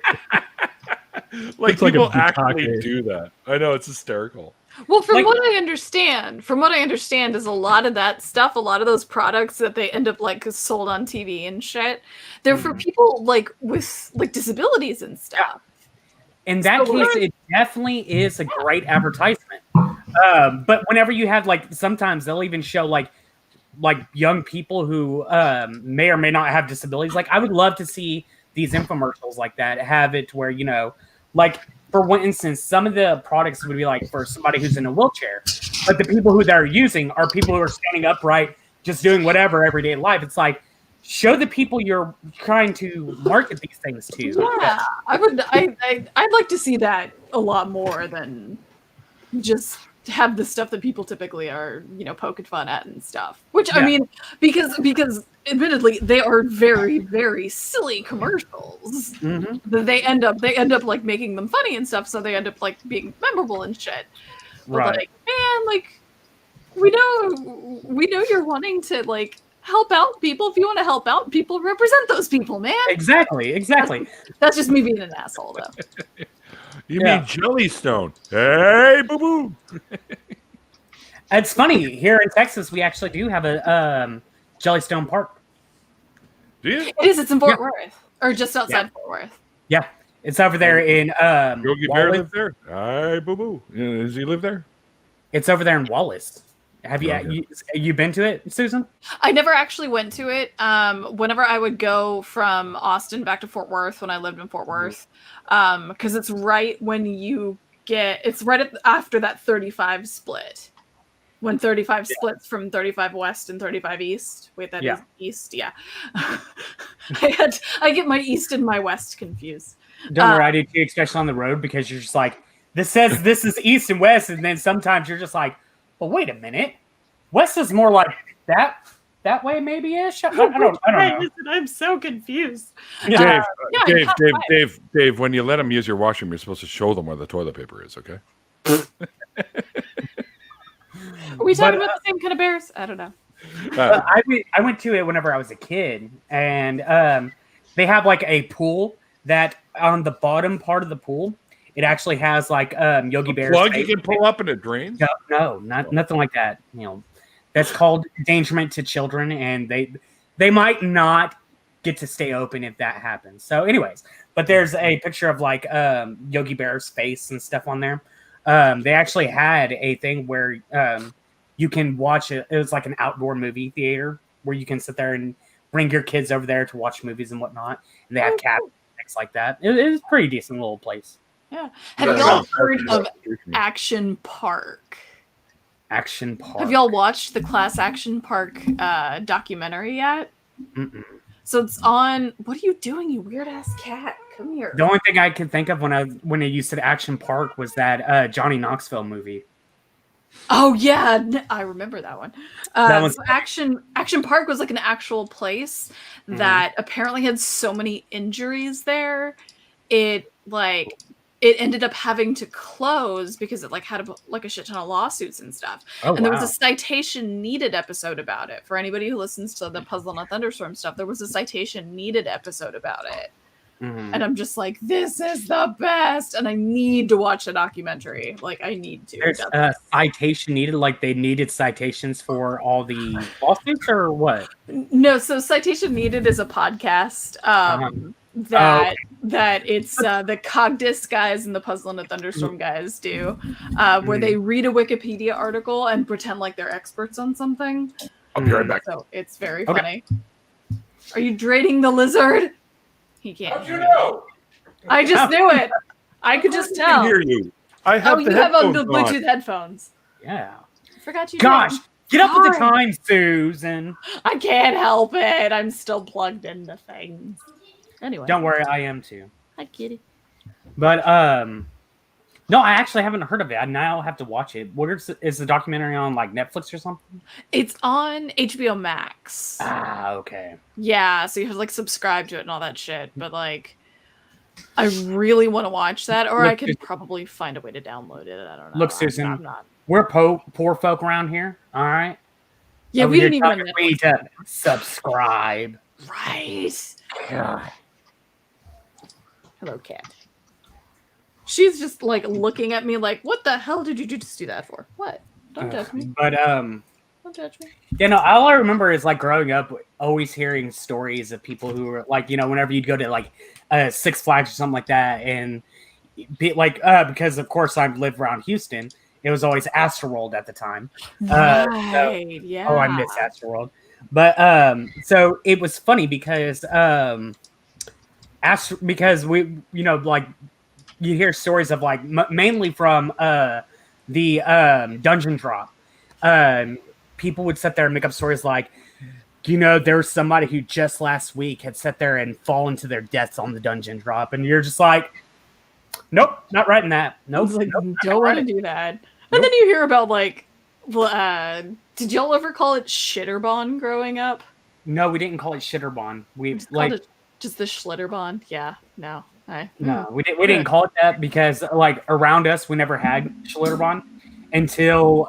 Like
it's
people
like a
actually
bukkake.
do that. I know, it's hysterical.
Well, from what I understand is a lot of that stuff, a lot of those products that they end up like sold on TV and shit, they're for people like with like disabilities and stuff.
In that case, it definitely is a great advertisement. But whenever you have like, sometimes they'll even show like young people who may or may not have disabilities. Like I would love to see these infomercials like that, have it where, you know, like for one instance, some of the products would be like for somebody who's in a wheelchair, but the people who they're using are people who are standing upright, just doing whatever everyday life. It's like, show the people you're trying to market these things to.
Yeah, I'd like to see that a lot more than just have the stuff that people typically are, you know, poking fun at and stuff. Which I mean, because admittedly they are very, very silly commercials. Mm-hmm. They end up like making them funny and stuff, so they end up like being memorable and shit. But
Right.
like, man, like we know you're wanting to like help out people. If you want to help out people, represent those people, man.
Exactly.
That's just me being an asshole though.
You mean Jellystone? Hey, boo boo.
It's funny, here in Texas, we actually do have a Jellystone Park.
Do you?
It is. It's in Fort Worth, or just outside Fort Worth.
Yeah, it's over there in
Yogi Bear
Wallace.
live there? Hi, boo boo. Does he live there?
It's over there in Wallace. Have you been to it, Susan?
I never actually went to it. Whenever I would go from Austin back to Fort Worth when I lived in Fort Worth, because it's right when it's right after that 35 split. When 35 splits from 35 West and 35 East. Wait, that is East? Yeah. I get my East and my West confused.
Don't worry, I do too, especially on the road, because you're just like, this says this is East and West, and then sometimes you're just like, but wait a minute, West is more like that. that way, maybe ish. I don't know.
Listen, I'm so confused.
Dave,
yeah,
Dave, when you let them use your washroom, you're supposed to show them where the toilet paper is, okay?
Are we talking about the same kind of bears? I don't know.
I went to it whenever I was a kid, and they have like a pool that on the bottom part of the pool, it actually has like Yogi Bear's
plug you can pull up and it drains?
No, nothing like that. That's called endangerment to children, and they might not get to stay open if that happens. So, anyways, but there's a picture of like Yogi Bear's face and stuff on there. They actually had a thing where you can watch it. It was like an outdoor movie theater where you can sit there and bring your kids over there to watch movies and whatnot. And they have cats and things like that. It is a pretty decent little place.
Yeah. Have y'all heard of Action Park?
Action Park.
Have y'all watched the Class Action Park documentary yet?
Mm-mm.
So it's on. What are you doing, you weird ass cat? Come here.
The only thing I could think of when you said Action Park was that Johnny Knoxville movie.
Oh yeah, I remember that one.
That one's
so Action Park was like an actual place that apparently had so many injuries there. It ended up having to close because it like had a shit ton of lawsuits and stuff.
Oh,
and there was a citation needed episode about it. For anybody who listens to the Puzzle and a Thunderstorm stuff, there was a citation needed episode about it.
Mm-hmm.
And I'm just like, this is the best, and I need to watch the documentary. Like, I need to.
There's a citation needed, like they needed citations for all the lawsuits, or what?
No, so Citation Needed is a podcast that it's the Cogdis guys and the Puzzle and the Thunderstorm guys do, where they read a Wikipedia article and pretend like they're experts on something.
I'll be right back.
So it's very funny. Are you draining the lizard? He can't.
How'd you know?
I just knew it. I could just tell.
I hear you. I have
you have on the Bluetooth headphones.
Yeah.
I forgot you.
Gosh,
did.
get up with the time, Susan.
I can't help it. I'm still plugged into things. Anyway.
Don't worry, I am too.
Hi, kitty.
But no, I actually haven't heard of it. I now have to watch it. Is the documentary on like Netflix or something?
It's on HBO Max.
Ah, okay.
Yeah, so you have to like subscribe to it and all that shit. But like, I really want to watch that, or I could probably find a way to download it. I don't know.
Look, Susan, we're poor folk around here. All right.
Yeah, we didn't even
need to subscribe.
Right.
God.
Hello, cat. She's just like looking at me like, what the hell did you just do that for? What? Don't judge me.
But
don't judge me.
You know, all I remember is like growing up, always hearing stories of people who were like, whenever you'd go to like Six Flags or something like that, and be like, because of course I lived around Houston, it was always Astroworld at the time.
Yeah.
Oh, I miss Astroworld. But so it was funny because because we, like. You hear stories of like mainly from the dungeon drop. People would sit there and make up stories like, there was somebody who just last week had sat there and fallen to their deaths on the dungeon drop, and you're just like, nope, not writing that. Nope,
don't want to do that. And then you hear about like, did y'all ever call it Shitterbahn growing up?
No, we didn't call it Shitterbahn. We
called it just the Schlitterbahn. Yeah, no.
No, we didn't call it that because like around us we never had Schlitterbahn until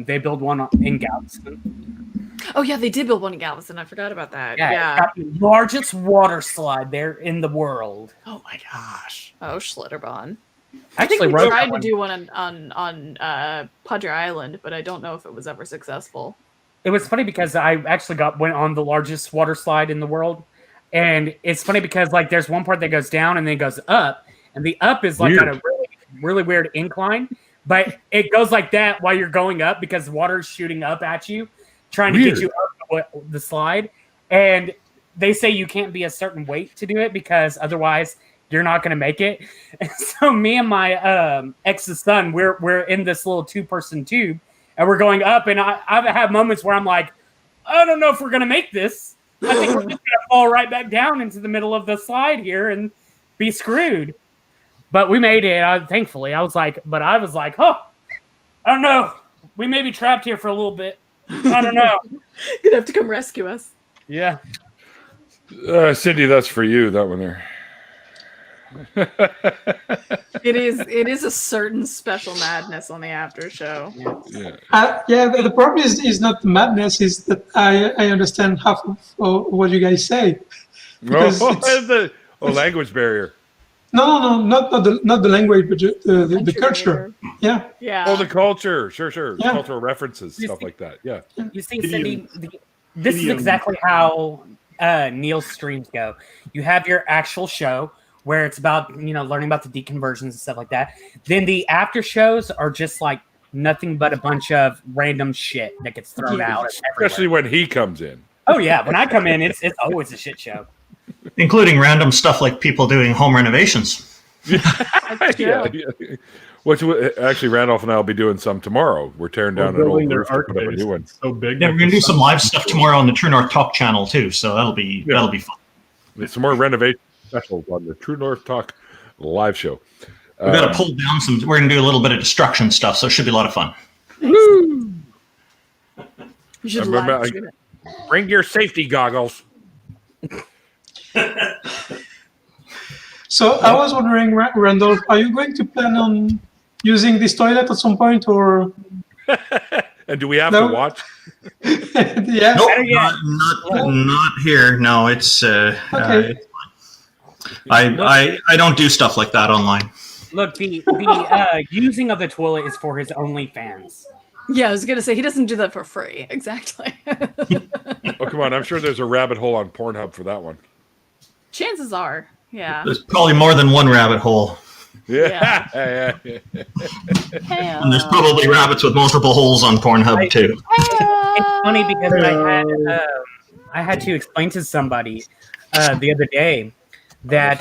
they built one in Galveston.
Oh yeah, they did build one in Galveston. I forgot about that.
Yeah. It's got the largest water slide there in the world.
Oh my gosh. Oh, Schlitterbahn.
I
think we tried to do one on Padre Island, but I don't know if it was ever successful.
It was funny because I actually went on the largest water slide in the world. And it's funny because like there's one part that goes down and then goes up, and the up is like got a really, really weird incline, but it goes like that while you're going up because water is shooting up at you, trying to get you up the slide. And they say you can't be a certain weight to do it because otherwise you're not going to make it. And so me and my ex's son, we're in this little 2-person tube, and we're going up, and I've had moments where I'm like, I don't know if we're going to make this. I think we're just going to fall right back down into the middle of the slide here and be screwed. But we made it, thankfully. I was like, oh, I don't know. We may be trapped here for a little bit. I don't know.
You'd have to come rescue us.
Yeah.
Cindy, that's for you. That one there.
It is a certain special madness on the after show.
The problem is not the madness, is that I understand half of what you guys say.
The language barrier.
No, not the language, but the culture. Yeah.
Yeah.
Oh, the culture. Sure.
Yeah.
Cultural references, stuff like that. Yeah.
You see, Cindy, this is exactly how Neil's streams go. You have your actual show where it's about, learning about the deconversions and stuff like that. Then the after shows are just like nothing but a bunch of random shit that gets thrown out.
Especially when he comes in.
Oh, yeah. When I come in, it's always a shit show.
Including random stuff like people doing home renovations.
Yeah. Which actually, Randolph and I will be doing some tomorrow. We're tearing down an old roof to put up a new one.
So big.
Yeah, we're gonna do some live stuff tomorrow on the True North Talk channel too. So that'll be fun.
There's some more renovation specials on the True North Talk live show.
We've got to pull down some. We're gonna do a little bit of destruction stuff, so it should be a lot of fun.
You should live stream it.
Bring your safety goggles.
So I was wondering, Randolph, are you going to plan on using this toilet at some point, or?
And do we have to watch?
Yeah.
Nope, not here. No, it's
okay.
It's fine. I don't do stuff like that online.
Look, the using of the toilet is for his OnlyFans.
Yeah, I was gonna say he doesn't do that for free. Exactly.
Oh, come on! I'm sure there's a rabbit hole on Pornhub for that one.
Chances are, yeah.
There's probably more than one rabbit hole.
Yeah.
And there's probably rabbits with multiple holes on Pornhub too.
It's funny because I had to explain to somebody the other day that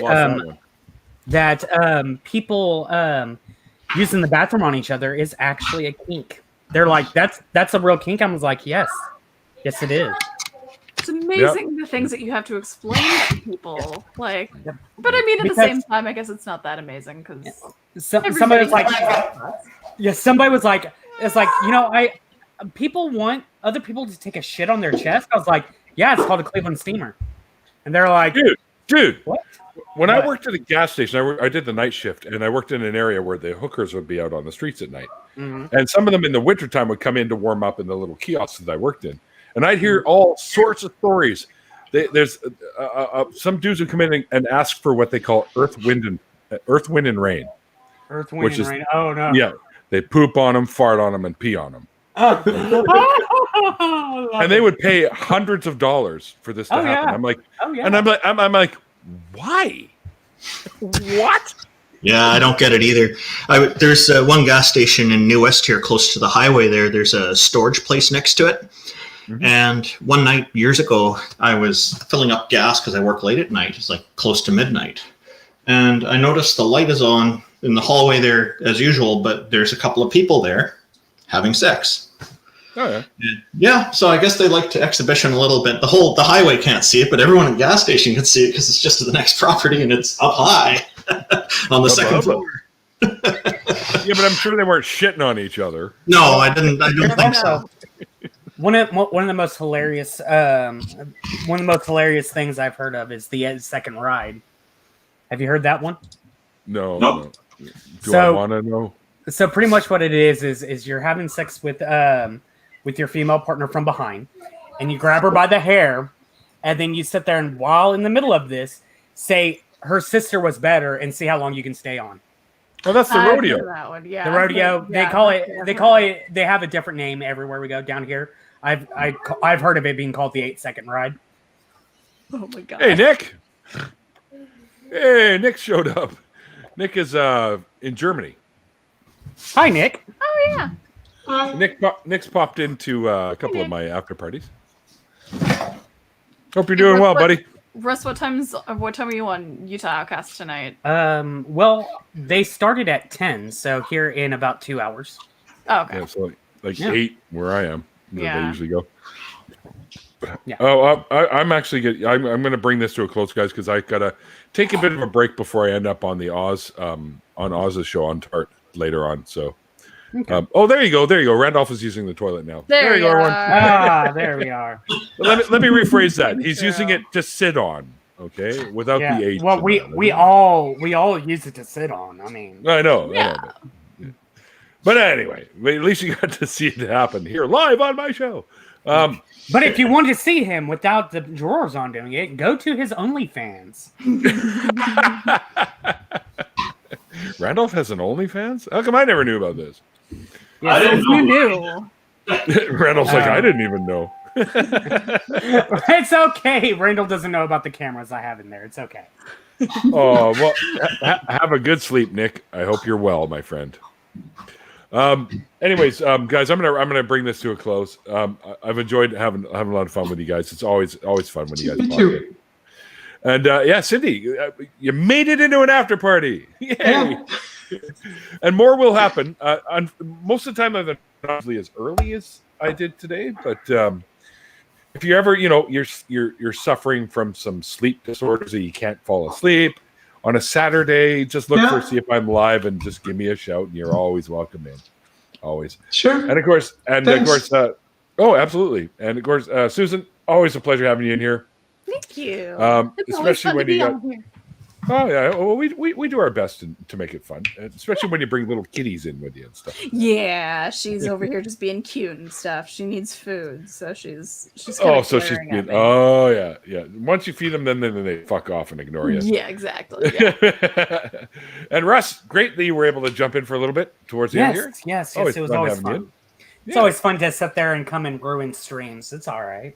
people using the bathroom on each other is actually a kink. They're like, that's a real kink. I was like, yes, it is.
It's amazing the things that you have to explain to people. Like, but I mean, at the same time, I guess it's not that amazing because
somebody was like, somebody was like, it's like, people want other people to take a shit on their chest. I was like, yeah, it's called a Cleveland steamer, and they're like,
dude,
what?
When I worked at a gas station, I did the night shift, and I worked in an area where the hookers would be out on the streets at night. Mm-hmm. And some of them in the wintertime would come in to warm up in the little kiosks that I worked in. And I'd hear all sorts of stories. There's some dudes who come in and ask for what they call earth, wind, and rain.
Earth, wind, and rain. Oh, no.
Yeah. They poop on them, fart on them, and pee on them. And they would pay hundreds of dollars for this to happen.
Yeah.
I'm like, and I'm like, why? What?
Yeah, I don't get it either. There's one gas station in New West here, close to the highway. There's a storage place next to it. Mm-hmm. And one night years ago, I was filling up gas because I work late at night. It's like close to midnight, and I noticed the light is on in the hallway there as usual, but there's a couple of people there having sex.
Oh yeah.
Yeah, so I guess they like to exhibition a little bit. The highway can't see it, but everyone at the gas station can see it because it's just to the next property and it's up high on the second floor.
Yeah, but I'm sure they weren't shitting on each other.
No, I don't think so.
One of the most hilarious things I've heard of is the second ride. Have you heard that one?
No.
Nope.
Do I want to know?
So pretty much what it is you're having sex with your female partner from behind, and you grab her by the hair, and then you sit there and while in the middle of this, say her sister was better, and see how long you can stay on.
Oh, that's the rodeo.
That one. Yeah.
The rodeo. They call it. They have a different name everywhere we go down here. I've heard of it being called the 8-second ride.
Oh my god.
Hey, Nick. Hey, Nick showed up. Nick is in Germany.
Hi, Nick.
Oh yeah.
Nick's popped into a couple of my after parties. Hope you're doing well, buddy.
Russ, what time are you on Utah Outcast tonight?
Well, they started at 10, so here in about 2 hours.
Oh, okay.
Yeah, so like 8 where I am.
Yeah.
They usually go.
Yeah.
Oh, I'm actually I'm going to bring this to a close, guys, because I gotta take a bit of a break before I end up on the Oz's show on Tart later on. So
Okay.
There you go. Randolph is using the toilet now.
There
you go, everyone.
There we are.
Let me rephrase that. He's using it to sit on. Okay, without the H.
Well, we all use it to sit on. I mean,
I know. But anyway, at least you got to see it happen here live on my show.
But if you want to see him without the drawers on doing it, go to his OnlyFans.
Randolph has an OnlyFans? How come I never knew about this?
I didn't know. You knew.
Randall's like, I didn't even know.
It's okay. Randall doesn't know about the cameras I have in there. It's okay.
Oh, well, have a good sleep, Nick. I hope you're well, my friend. Anyways, guys, I'm gonna bring this to a close. I've enjoyed having a lot of fun with you guys. It's always fun when you guys talk. And Cindy, you made it into an after party. Yay! Yeah. And more will happen. Most of the time, I've been obviously as early as I did today. But if you ever, you're suffering from some sleep disorders that you can't fall asleep on a Saturday, just look see if I'm live and just give me a shout, and you're always welcome in. Always.
Sure.
And of course, absolutely. And of course, Susan, always a pleasure having you in here.
Thank you.
Especially when you got. Oh yeah, well we do our best to make it fun, especially when you bring little kitties in with you and stuff.
Yeah, she's over here just being cute and stuff. She needs food, so she's. She's
yeah. Once you feed them, then they fuck off and ignore you.
Yeah, exactly. Yeah.
And Russ, great that you were able to jump in for a little bit towards the end here.
Yes, it was always fun. It's always fun to sit there and come and ruin streams. It's all right.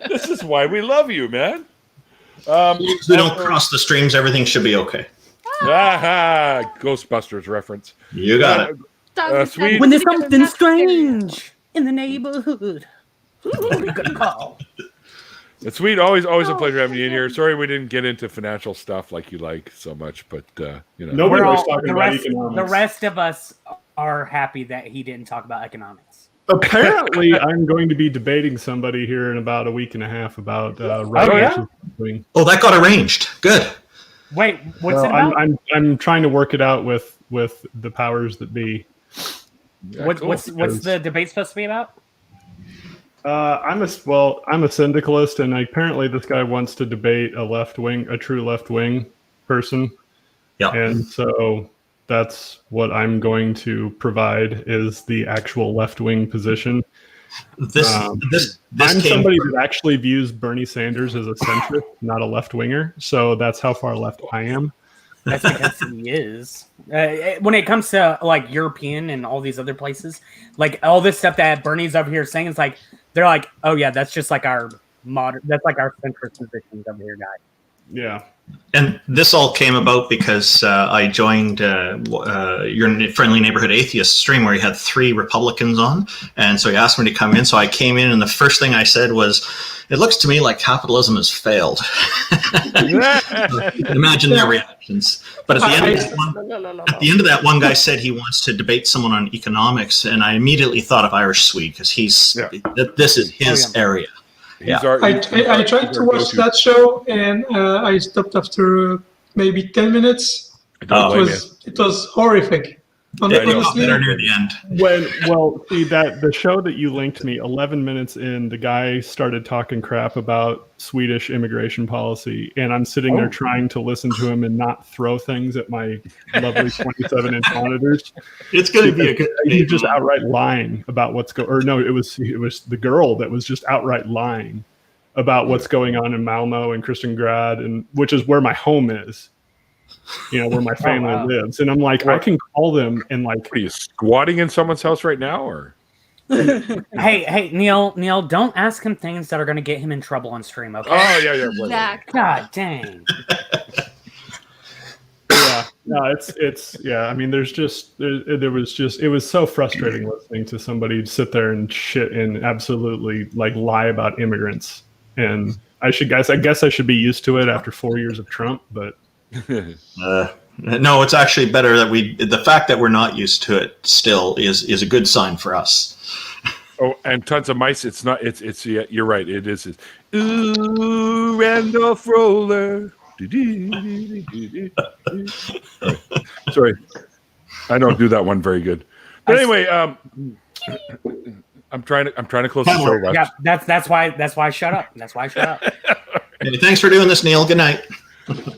This is why we love you, man.
We don't cross the streams. Everything should be okay.
Ghostbusters reference.
You got it.
Sweet.
When there's something strange in the neighborhood, who are we gonna call?
It's sweet. Always a pleasure having you in here. Sorry we didn't get into financial stuff like you like so much, but
nobody was talking about economics.
The rest of us are happy that he didn't talk about economics.
Apparently, I'm going to be debating somebody here in about a week and a half about
that got arranged. Good.
Wait, what's it about?
I'm trying to work it out with the powers that be.
Yeah,
what's the debate supposed to be about?
I'm a syndicalist, and apparently this guy wants to debate a true left wing person.
Yeah,
and so that's what I'm going to provide is the actual left-wing position. I'm somebody that actually views Bernie Sanders as a centrist, not a left-winger. So that's how far left I am.
That's because he is. When it comes to like European and all these other places, like all this stuff that Bernie's over here saying, it's like they're like, oh yeah, that's just like our that's like our centrist positions over here, guys.
Yeah.
And this all came about because I joined your friendly neighborhood atheist stream where he had 3 Republicans on. And so he asked me to come in. So I came in and the first thing I said was, it looks to me like capitalism has failed. Imagine their reactions. But at the end of that, one guy said he wants to debate someone on economics. And I immediately thought of Irish Swede because this is his area.
I tried to watch that show and I stopped after maybe 10 minutes. It was horrific.
Honestly, near the end.
See that the show that you linked me, 11 minutes in, the guy started talking crap about Swedish immigration policy, and I'm sitting there trying to listen to him and not throw things at my lovely 27-inch monitors.
It's going to be a good.
He's just outright lying about what's going. Or no, it was the girl that was just outright lying about what's going on in Malmo and Kristianstad, and which is where my home is. Where my family lives. And I'm like, I can call them and like...
Are you squatting in someone's house right now, or?
Hey, Neil, don't ask him things that are going to get him in trouble on stream, okay?
Oh, yeah.
Exactly.
God dang.
I mean, it was so frustrating listening to somebody sit there and shit and absolutely like lie about immigrants. And I guess I should be used to it after 4 years of Trump, but...
No, it's actually better that the fact that we're not used to it still is a good sign for us.
Oh, and tons of mice. It's not. It's. Yeah, you're right. It is. Ooh, Randolph Roller. Sorry. I don't do that one very good. But anyway, I'm trying to close the show. Russ.
Yeah, that's why I shut up. That's why I shut up.
Hey, thanks for doing this, Neil. Good night.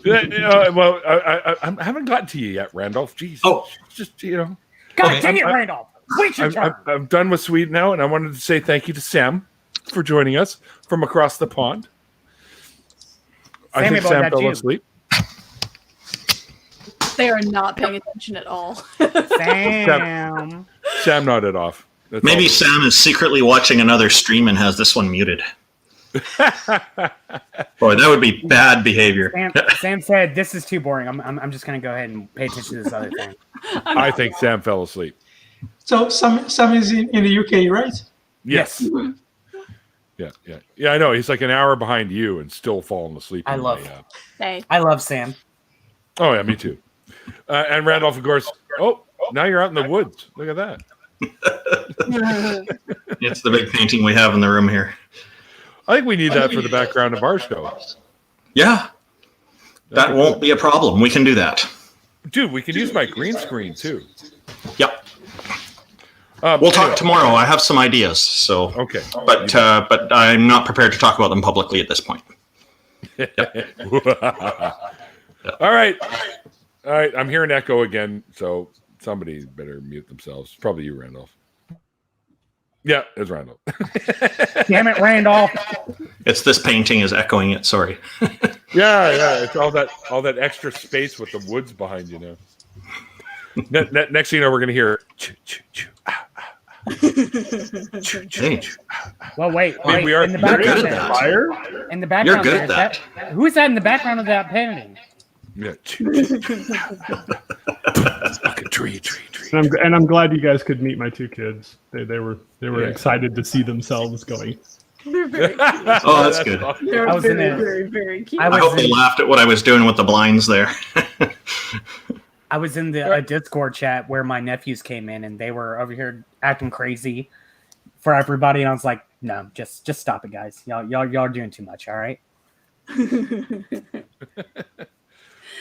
Well, I haven't gotten to you yet, Randolph. Jeez.
Oh,
just
God dang it, Randolph. Wait your turn.
I'm done with Sweden now, and I wanted to say thank you to Sam for joining us from across the pond. I think Sam fell asleep.
They are not paying attention at all.
Sam nodded off. That's
maybe Sam is secretly watching another stream and has this one muted. Boy, that would be bad behavior.
Sam said, "This is too boring. I'm just going to go ahead and pay attention to this other thing."
I think Sam fell asleep.
So Sam is in the UK, right?
Yes. Yeah. I know. He's like an hour behind you and still falling asleep.
I love Sam.
Oh yeah, me too. And Randolph, of course. Oh, now you're out in the woods. Look at that.
It's the big painting we have in the room here.
I think we need that for the background of our show.
Yeah. That won't be a problem. We can do that.
Dude, we can use my green screen too.
Yep. We'll talk tomorrow. I have some ideas. So
okay.
But I'm not prepared to talk about them publicly at this point.
All right. I'm hearing echo again, so somebody better mute themselves. Probably you, Randolph. Yeah, it's Randolph.
Damn it, Randolph.
It's this painting is echoing it. Sorry.
Yeah. It's all that extra space with the woods behind you now. Next thing you know, we're gonna hear.
Well, wait.
We are.
In the background
good at that.
fire. In the background.
You're good at that.
Who is that in the background of that painting?
Yeah. Like a tree.
And I'm glad you guys could meet my two kids. They were excited to see themselves going.
They're very cute.
Oh, that's good.
They're very, very cute.
I hope they laughed at what I was doing with the blinds there.
I was in the Discord chat where my nephews came in and they were over here acting crazy for everybody, and I was like, "No, just stop it, guys. Y'all are doing too much. All right."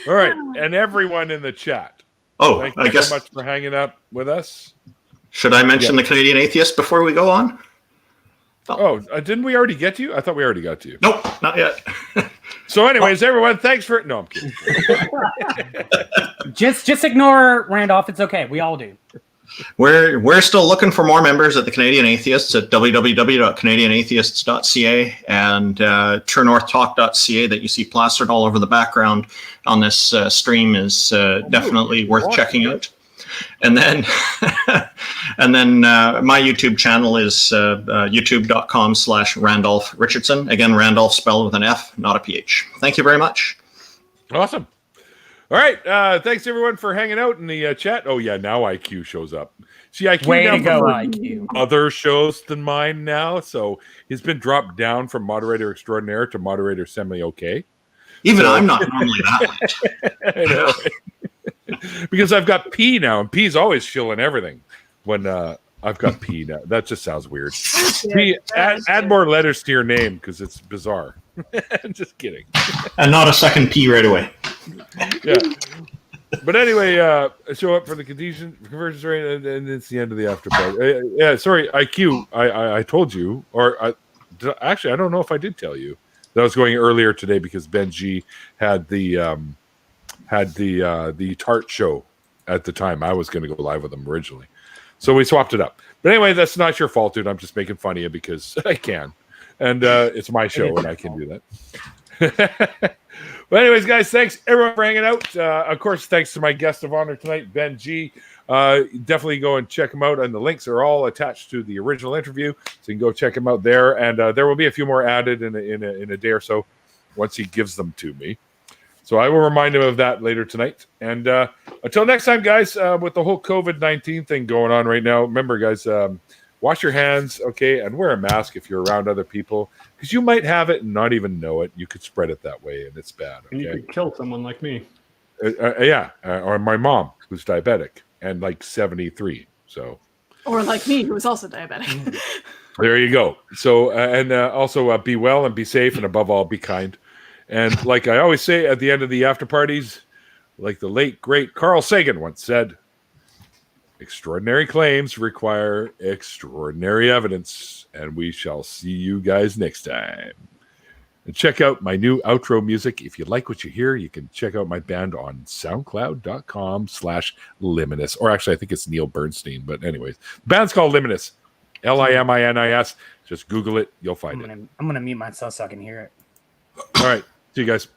All right, and everyone in the chat.
Oh,
Thank
I
you
guess.
so much for hanging out with us.
Should I mention the Canadian Atheist before we go on?
Oh, didn't we already get to you? I thought we already got to you.
Nope, not yet.
So, anyways, everyone, thanks for. No, I'm kidding.
Just ignore Randolph. It's okay. We all do.
We're still looking for more members at the Canadian Atheists at www.canadianatheists.ca and truenorthtalk.ca that you see plastered all over the background on this stream is definitely worth checking out. And then my YouTube channel is youtube.com/Randolf Richardson. Again, Randolph spelled with an F, not a PH. Thank you very much.
Awesome. All right. Thanks, everyone, for hanging out in the chat. Oh, yeah. Now IQ shows up. See, IQ
Way
now
to go,
for
IQ.
other shows than mine now. So he's been dropped down from moderator extraordinaire to moderator semi-okay.
Even I'm not normally that much.
I know. Because I've got P now, and P's always shilling everything when I've got P now. That just sounds weird. P, add more letters to your name because it's bizarre. Just kidding.
And not a second P right away.
Yeah. But anyway, show up for the conversion rate, and it's the end of the after party. Yeah, sorry, IQ. I told you, or actually, I don't know if I did tell you that I was going earlier today because Benji had the Tart show at the time. I was going to go live with him originally, so we swapped it up. But anyway, that's not your fault, dude. I'm just making fun of you because I can, and it's my show and I can do that. But anyways, guys, thanks everyone for hanging out. Of course, thanks to my guest of honor tonight, Ben G. Definitely go and check him out, and the links are all attached to the original interview, so you can go check him out there. And there will be a few more added in a day or so once he gives them to me. So I will remind him of that later tonight. And until next time, guys, with the whole COVID-19 thing going on right now, remember, guys, wash your hands, okay, and wear a mask if you're around other people, because you might have it and not even know it. You could spread it that way, and it's bad. Okay?
And you could kill someone like me.
Or my mom, who's diabetic and like 73. So,
or like me, who is also diabetic.
There you go. So, also be well and be safe, and above all, be kind. And like I always say at the end of the after parties, like the late, great Carl Sagan once said, Extraordinary claims require extraordinary evidence, and we shall see you guys next time. And check out my new outro music. If you like what you hear, you can check out my band on soundcloud.com/Liminus. Or actually, I think it's Neil Bernstein. But anyways, the band's called Liminus. Liminus. Just Google it. You'll find it.
I'm going to mute myself so I can hear it.
All right. See you guys.